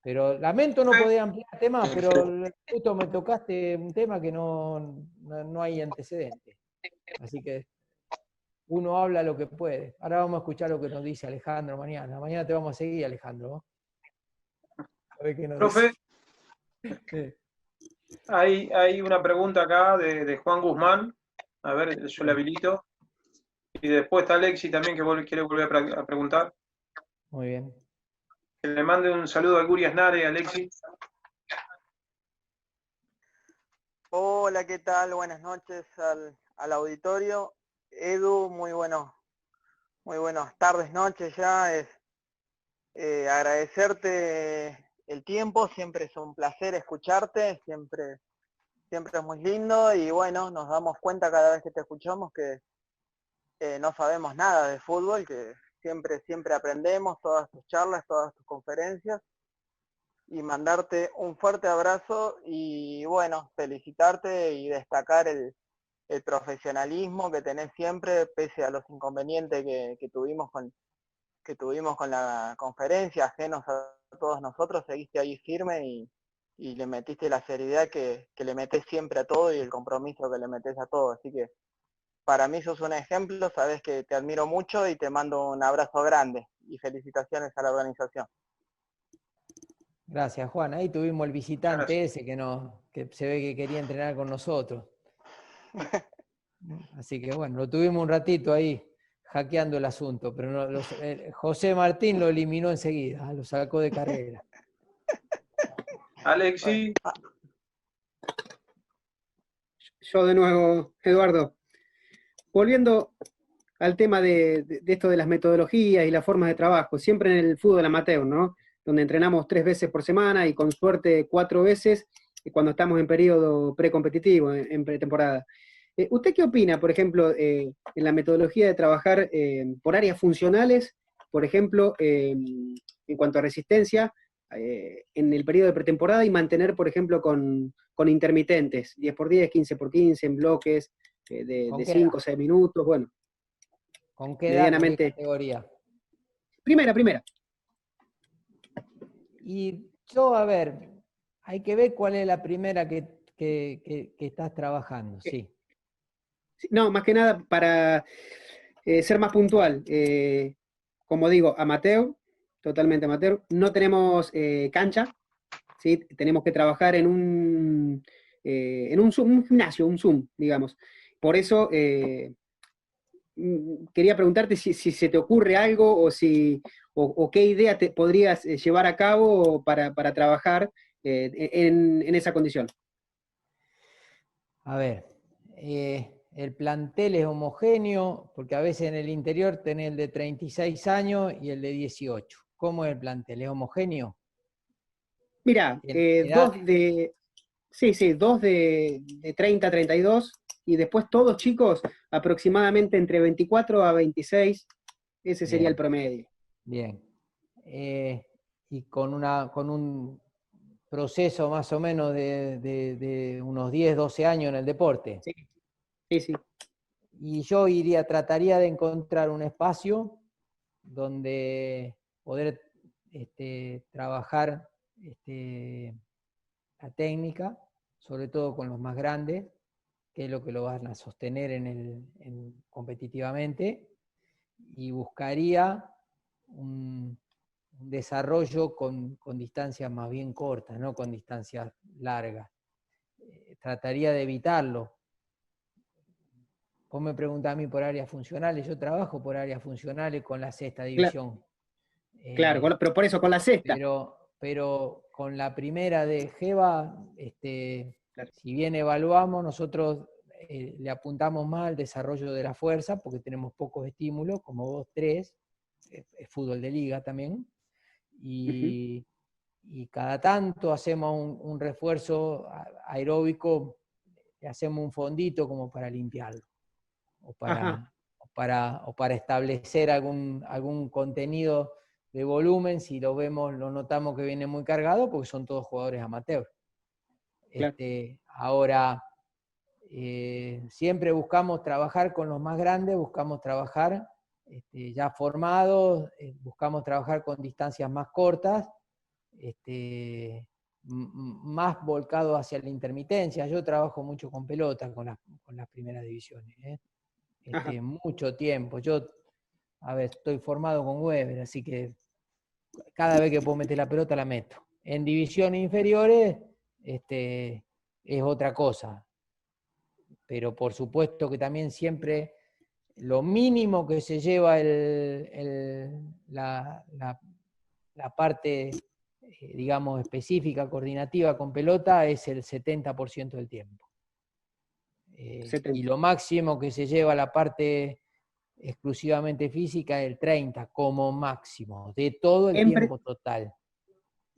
Pero lamento no poder ampliar temas, pero justo me tocaste un tema que no hay antecedentes. Así que uno habla lo que puede. Ahora vamos a escuchar lo que nos dice Alejandro mañana. Mañana te vamos a seguir, Alejandro, ¿no? A ver qué nos Profe, dice. hay una pregunta acá de Juan Guzmán. A ver, yo le habilito. Y después está Alexi también, que quiere volver a preguntar. Muy bien. Que le mande un saludo a Guri Asnare, Alexi. Hola, ¿qué tal? Buenas noches al auditorio. Edu, muy buenas tardes, noches ya. Agradecerte el tiempo, siempre es un placer escucharte, siempre es muy lindo y bueno, nos damos cuenta cada vez que te escuchamos que no sabemos nada de fútbol, que siempre aprendemos todas tus charlas, todas tus conferencias y mandarte un fuerte abrazo y bueno, felicitarte y destacar el profesionalismo que tenés siempre, pese a los inconvenientes que tuvimos con la conferencia, ajenos a todos nosotros, seguiste ahí firme y le metiste la seriedad que le metés siempre a todo y el compromiso que le metés a todo. Así que para mí sos un ejemplo, sabes que te admiro mucho y te mando un abrazo grande y felicitaciones a la organización. Gracias, Juan. Ahí tuvimos el visitante ese que se ve que quería entrenar con nosotros. Así que bueno, lo tuvimos un ratito ahí hackeando el asunto, pero José Martín lo eliminó enseguida, lo sacó de carrera. Alexi. Yo de nuevo, Eduardo. Volviendo al tema de esto de las metodologías y las formas de trabajo, siempre en el fútbol amateur, ¿no? Donde entrenamos 3 veces por semana y con suerte 4 veces cuando estamos en periodo precompetitivo, en pretemporada. ¿Usted qué opina, por ejemplo, en la metodología de trabajar por áreas funcionales, por ejemplo, en cuanto a resistencia, en el periodo de pretemporada y mantener, por ejemplo, con intermitentes, 10x10, 15x15, en bloques de 5 o 6 minutos, bueno. ¿Con qué edad, con qué categoría? Primera. Y yo, a ver, hay que ver cuál es la primera que estás trabajando, sí. No, más que nada para ser más puntual. Como digo, amateur, totalmente amateur. No tenemos cancha, ¿sí? Tenemos que trabajar en un gimnasio, un Zoom, digamos. Por eso quería preguntarte si se te ocurre algo o qué idea te podrías llevar a cabo para trabajar en esa condición. A ver, el plantel es homogéneo, porque a veces en el interior tenés el de 36 años y el de 18. ¿Cómo es el plantel? ¿Es homogéneo? Mira, dos de 30 a 32, y después todos chicos aproximadamente entre 24 a 26, ese sería el promedio. Bien. Y con un proceso más o menos de unos 10, 12 años en el deporte. Sí. Y yo trataría de encontrar un espacio donde poder trabajar la técnica, sobre todo con los más grandes, que es lo que lo van a sostener competitivamente, y buscaría un desarrollo con distancias más bien cortas, no con distancias largas. Trataría de evitarlo. Vos me preguntás a mí por áreas funcionales, yo trabajo por áreas funcionales con la sexta división. Claro, pero por eso con la sexta. Pero con la primera de GEVA, claro. Si bien evaluamos, nosotros le apuntamos más al desarrollo de la fuerza, porque tenemos pocos estímulos, como 2-3, es fútbol de liga también, y cada tanto hacemos un refuerzo aeróbico, le hacemos un fondito como para limpiarlo, o para establecer algún contenido de volumen. Si lo vemos, lo notamos que viene muy cargado, porque son todos jugadores amateurs. Claro. Ahora, siempre buscamos trabajar con los más grandes, buscamos trabajar ya formados, buscamos trabajar con distancias más cortas, más volcado hacia la intermitencia. Yo trabajo mucho con pelota, con las primeras divisiones, mucho tiempo. Yo, estoy formado con Weber, así que cada vez que puedo meter la pelota la meto. En divisiones inferiores es otra cosa, pero por supuesto que también siempre lo mínimo que se lleva la parte, digamos, específica, coordinativa con pelota es el 70% del tiempo. Y lo máximo que se lleva la parte exclusivamente física es el 30% como máximo, de todo el tiempo total.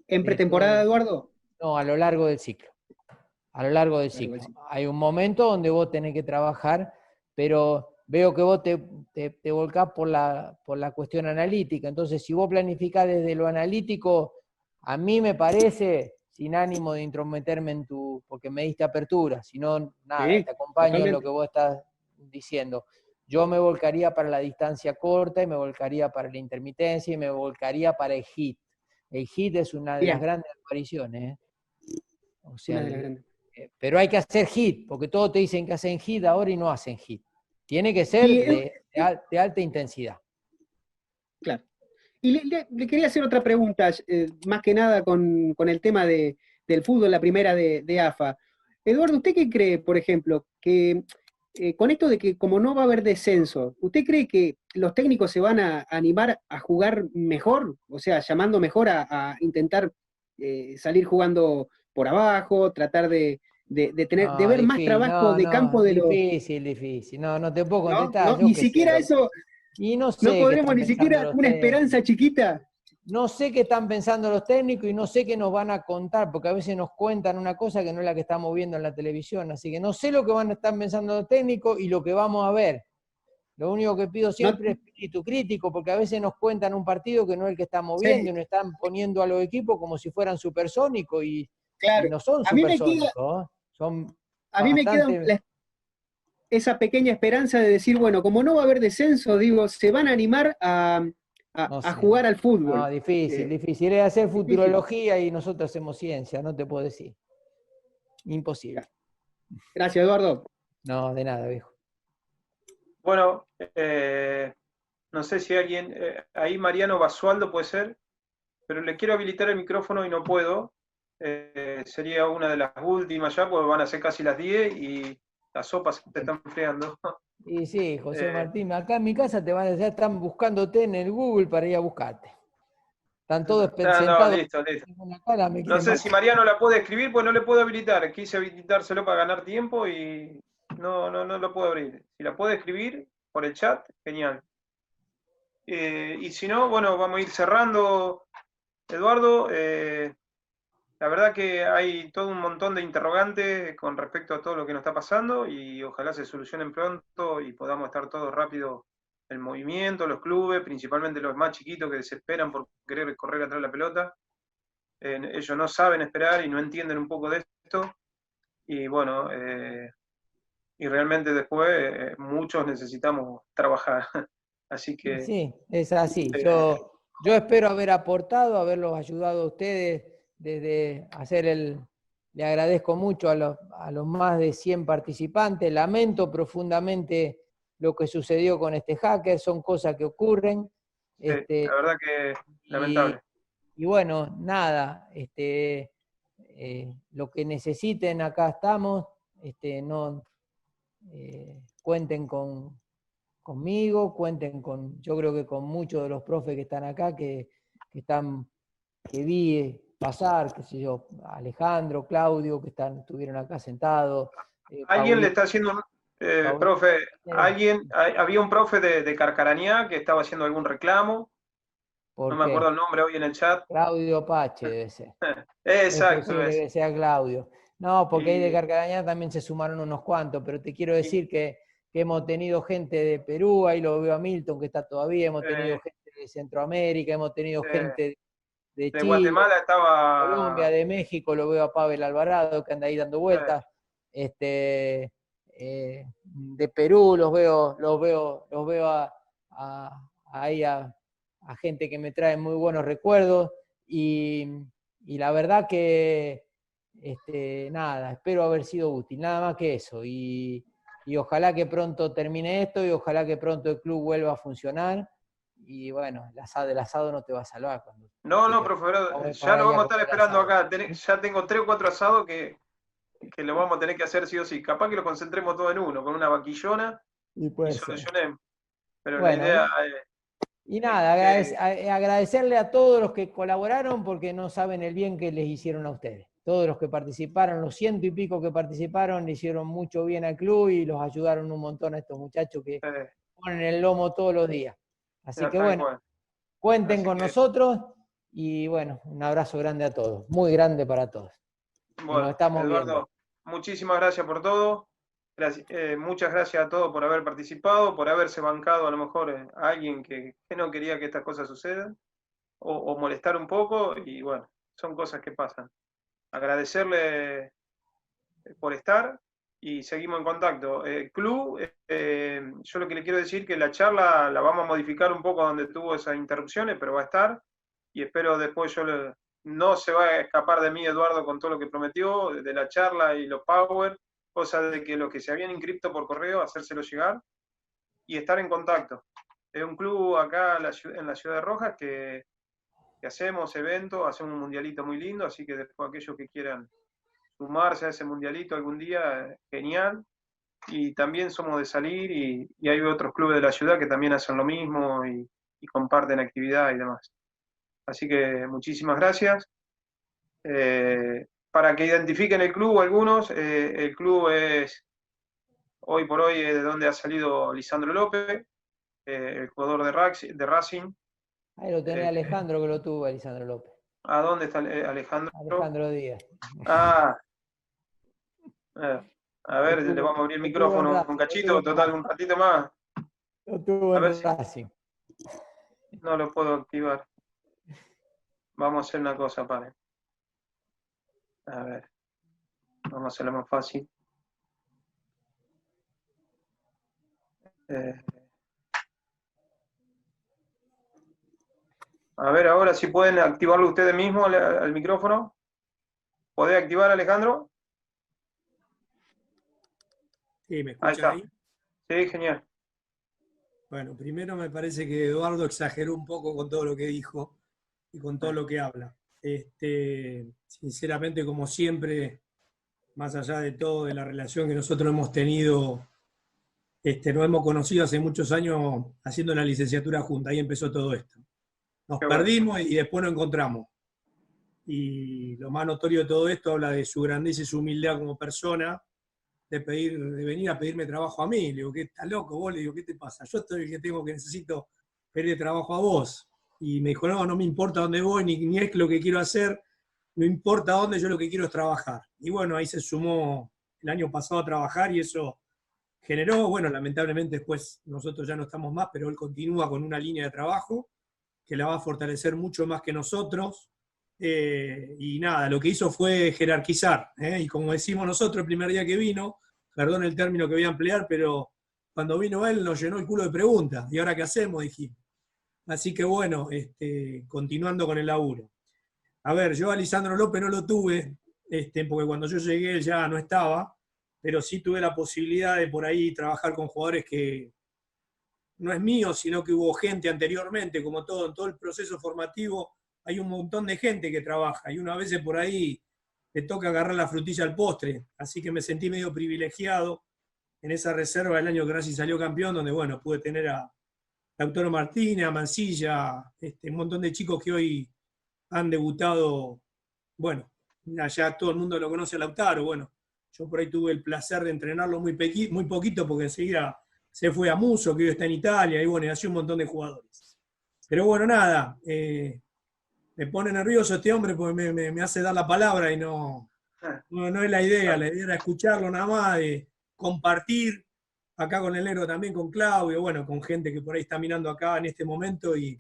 ¿En pretemporada, Eduardo? No, a lo largo del ciclo. A lo largo del ciclo. Hay un momento donde vos tenés que trabajar, pero veo que vos te volcás por la cuestión analítica. Entonces, si vos planificás desde lo analítico, a mí me parece, sin ánimo de intrometerme porque me diste apertura, sino nada, te acompaño en lo que vos estás diciendo. Yo me volcaría para la distancia corta, y me volcaría para la intermitencia, y me volcaría para el hit. El hit es una de las grandes apariciones. O sea, pero hay que hacer hit, porque todos te dicen que hacen hit ahora y no hacen hit. Tiene que ser de alta intensidad. Claro. Y le quería hacer otra pregunta, más que nada con el tema del fútbol, la primera de AFA. Eduardo, ¿usted qué cree, por ejemplo, que con esto de que como no va a haber descenso, ¿usted cree que los técnicos se van a animar a jugar mejor? O sea, llamando mejor a intentar salir jugando por abajo, tratar de de ver más trabajo de campo de los... Difícil. No te puedo ¿No? contestar. ¿No? Ni siquiera eso, y no sé no qué podremos están ni siquiera pensando una los esperanza chiquita. No sé qué están pensando los técnicos y no sé qué nos van a contar, porque a veces nos cuentan una cosa que no es la que estamos viendo en la televisión, así que no sé lo que van a estar pensando los técnicos y lo que vamos a ver. Lo único que pido siempre es espíritu crítico, porque a veces nos cuentan un partido que no es el que estamos viendo y nos están poniendo a los equipos como si fueran supersónicos y no son supersónicos. A mí me queda esa pequeña esperanza de decir, bueno, como no va a haber descenso, digo, se van a animar a jugar al fútbol. No, difícil. Es hacer futurología y nosotros hacemos ciencia, no te puedo decir. Imposible. Gracias, Eduardo. No, de nada, viejo. Bueno, no sé si alguien, ahí Mariano Basualdo puede ser, pero le quiero habilitar el micrófono y no puedo. Sería una de las últimas ya, porque van a ser casi las 10 y las sopas se están enfriando. Y sí, José Martín, acá en mi casa ya están buscándote en el Google para ir a buscarte. Están todos sentados. Listo. No sé si Mariano la puede escribir, pues no le puedo habilitar. Quise habilitárselo para ganar tiempo y no lo puedo abrir. Si la puede escribir por el chat, genial. Y si no, bueno, vamos a ir cerrando, Eduardo. La verdad que hay todo un montón de interrogantes con respecto a todo lo que nos está pasando y ojalá se solucionen pronto y podamos estar todos rápido en movimiento, los clubes, principalmente los más chiquitos que desesperan por querer correr atrás de la pelota. Ellos no saben esperar y no entienden un poco de esto. Y bueno, y realmente después muchos necesitamos trabajar. Así que... Sí, es así. Yo espero haber aportado, haberlos ayudado a ustedes desde hacer le agradezco mucho a los más de 100 participantes, lamento profundamente lo que sucedió con este hacker, son cosas que ocurren. La verdad que lamentable. Y bueno, nada, lo que necesiten, acá estamos, cuenten conmigo, cuenten yo creo que con muchos de los profes que están acá, que vi pasar, qué sé yo, Alejandro, Claudio, que estuvieron acá sentados. ¿Alguien le está haciendo, profe, había un profe de Carcarañá que estaba haciendo algún reclamo? No me acuerdo el nombre hoy en el chat. Claudio Pache debe ser. Exacto. Debe ser Claudio. No, porque ahí de Carcarañá también se sumaron unos cuantos, pero te quiero decir que hemos tenido gente de Perú, ahí lo veo a Milton que está todavía, hemos tenido gente de Centroamérica, hemos tenido gente de Chile, Guatemala estaba... Colombia, de México, lo veo a Pavel Alvarado que anda ahí dando vueltas, de Perú los veo ahí a gente que me trae muy buenos recuerdos y la verdad que nada, espero haber sido útil, nada más que eso y ojalá que pronto termine esto y ojalá que pronto el club vuelva a funcionar y bueno, el asado no te va a salvar. No, profe, ya lo vamos a estar esperando acá, ya tengo 3 o 4 asados que lo vamos a tener que hacer sí o sí, capaz que lo concentremos todo en uno, con una vaquillona y solucionemos, pero bueno, la idea es... Y nada, agradecerle a todos los que colaboraron porque no saben el bien que les hicieron a ustedes. Todos los que participaron, los 100 y pico que participaron, le hicieron mucho bien al club y los ayudaron un montón a estos muchachos que ponen el lomo todos los días. Así que bueno, cuenten con nosotros y bueno, un abrazo grande a todos, muy grande para todos. Bueno, nos estamos Eduardo, viendo. Muchísimas gracias por todo. Muchas gracias a todos por haber participado, por haberse bancado a lo mejor a alguien que no quería que estas cosas sucedan, o molestar un poco, y bueno, son cosas que pasan. Agradecerle por estar y seguimos en contacto. Club, yo lo que le quiero decir que la charla la vamos a modificar un poco donde tuvo esas interrupciones, pero va a estar, y espero después no se va a escapar de mí Eduardo con todo lo que prometió, de la charla y los power, cosa de que los que se habían inscrito por correo, hacérselo llegar y estar en contacto. Es un club acá en la ciudad de Rojas que hacemos eventos, hacemos un mundialito muy lindo, así que después aquellos que quieran sumarse a ese mundialito algún día, genial. Y también somos de salir y hay otros clubes de la ciudad que también hacen lo mismo y comparten actividad y demás. Así que muchísimas gracias. para que identifiquen el club algunos, el club es hoy por hoy de donde ha salido Lisandro López, el jugador de Racing. Ahí lo tenés Alejandro, que lo tuvo Lisandro López. ¿A dónde está Alejandro? Alejandro Díaz. Ah, a ver, le vamos a abrir el micrófono un cachito, total, un ratito más. Lo tuvo A ver en Racing. No lo puedo activar. Vamos a hacer una cosa, paren. A ver. Vamos a hacerlo más fácil. A ver, ahora si pueden activarlo ustedes mismos al micrófono. ¿Podés activar, Alejandro? Sí, ¿me escucha ahí? Sí, genial. Bueno, primero me parece que Eduardo exageró un poco con todo lo que dijo y con todo lo que habla. Sinceramente, como siempre, más allá de todo, de la relación que nosotros hemos tenido, nos hemos conocido hace muchos años haciendo la licenciatura junta, ahí empezó todo esto. Nos perdimos y después nos encontramos. Y lo más notorio de todo esto habla de su grandeza y su humildad como persona, de venir a pedirme trabajo a mí. Le digo, ¿qué estás loco vos? Le digo, ¿qué te pasa? Yo estoy el que necesito pedirle trabajo a vos. Y me dijo, no me importa dónde voy, ni es lo que quiero hacer, no importa dónde, yo lo que quiero es trabajar. Y bueno, ahí se sumó el año pasado a trabajar y eso generó, bueno, lamentablemente después nosotros ya no estamos más, pero él continúa con una línea de trabajo que la va a fortalecer mucho más que nosotros. Y nada, lo que hizo fue jerarquizar, y como decimos nosotros el primer día que vino, perdón el término que voy a emplear, pero cuando vino él nos llenó el culo de preguntas, ¿y ahora qué hacemos? Dijimos. Así que bueno, continuando con el laburo. A ver, yo a Lisandro López no lo tuve, porque cuando yo llegué él ya no estaba, pero sí tuve la posibilidad de por ahí trabajar con jugadores que no es mío, sino que hubo gente anteriormente, como todo, en todo el proceso formativo, hay un montón de gente que trabaja y una vez por ahí le toca agarrar la frutilla al postre, así que me sentí medio privilegiado en esa reserva del año que Racing salió campeón, donde bueno, pude tener a Lautaro Martínez, a Mancilla, un montón de chicos que hoy han debutado, bueno, allá todo el mundo lo conoce a Lautaro, bueno, yo por ahí tuve el placer de entrenarlo muy poquito porque enseguida se fue a Muso, que hoy está en Italia, y bueno, y así un montón de jugadores. Pero bueno, nada, me pone nervioso este hombre porque me hace dar la palabra y no es la idea era escucharlo nada más, de compartir acá con el negro también, con Claudio, bueno, con gente que por ahí está mirando acá en este momento y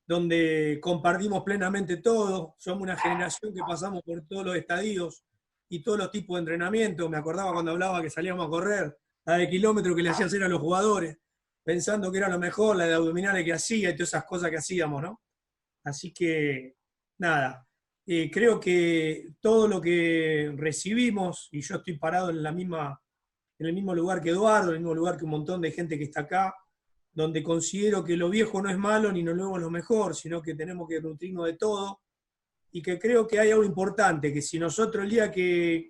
donde compartimos plenamente todo, somos una generación que pasamos por todos los estadios y todos los tipos de entrenamiento, me acordaba cuando hablaba que salíamos a correr, la de kilómetros que le hacían hacer a los jugadores, pensando que era lo mejor, la de abdominales que hacía y todas esas cosas que hacíamos, ¿no? Así que, nada, creo que todo lo que recibimos, y yo estoy parado en el mismo lugar que Eduardo, en el mismo lugar que un montón de gente que está acá, donde considero que lo viejo no es malo ni lo nuevo es lo mejor, sino que tenemos que nutrirnos de todo, y que creo que hay algo importante, que si nosotros el día que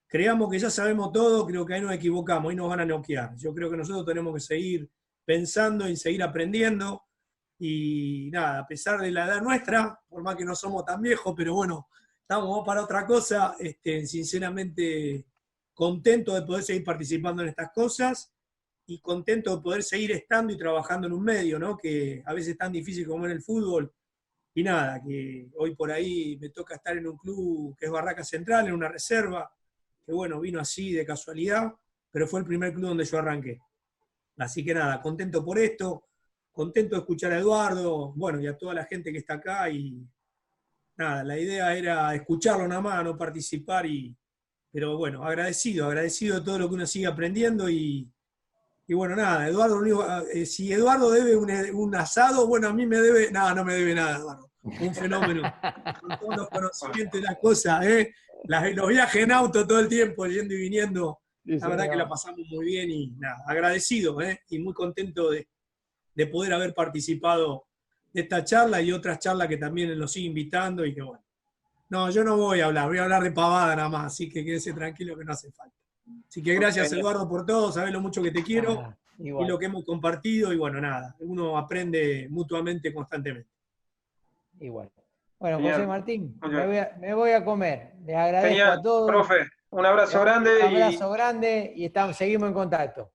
creamos que ya sabemos todo, creo que ahí nos equivocamos, ahí nos van a noquear. Yo creo que nosotros tenemos que seguir pensando y seguir aprendiendo, y nada, a pesar de la edad nuestra, por más que no somos tan viejos, pero bueno, estamos para otra cosa, sinceramente contento de poder seguir participando en estas cosas y contento de poder seguir estando y trabajando en un medio, ¿no? Que a veces es tan difícil como en el fútbol. Y nada, que hoy por ahí me toca estar en un club que es Barraca Central, en una reserva, que bueno, vino así de casualidad, pero fue el primer club donde yo arranqué. Así que nada, contento por esto, contento de escuchar a Eduardo, bueno, y a toda la gente que está acá, y nada, la idea era escucharlo nada más, no participar, pero bueno, agradecido de todo lo que uno sigue aprendiendo, y bueno, nada, Eduardo, si Eduardo debe un asado, bueno, a mí me debe, no me debe nada, Eduardo, un fenómeno, con todos los conocimientos y las cosas, los viajes en auto todo el tiempo, yendo y viniendo, la verdad que la pasamos muy bien, y nada, agradecido, y muy contento de poder haber participado de esta charla y otras charlas que también nos sigue invitando, y que bueno. No, yo no voy a hablar de pavada nada más, así que quédese tranquilo que no hace falta. Así que gracias, Eduardo, por todo, sabés lo mucho que te quiero y lo que hemos compartido, y bueno, nada, uno aprende mutuamente constantemente. Igual. Bueno, Genial. José Martín, Muy bien. me voy a comer. Les agradezco Genial, a todos. profe. Un abrazo grande. Un abrazo grande y seguimos en contacto.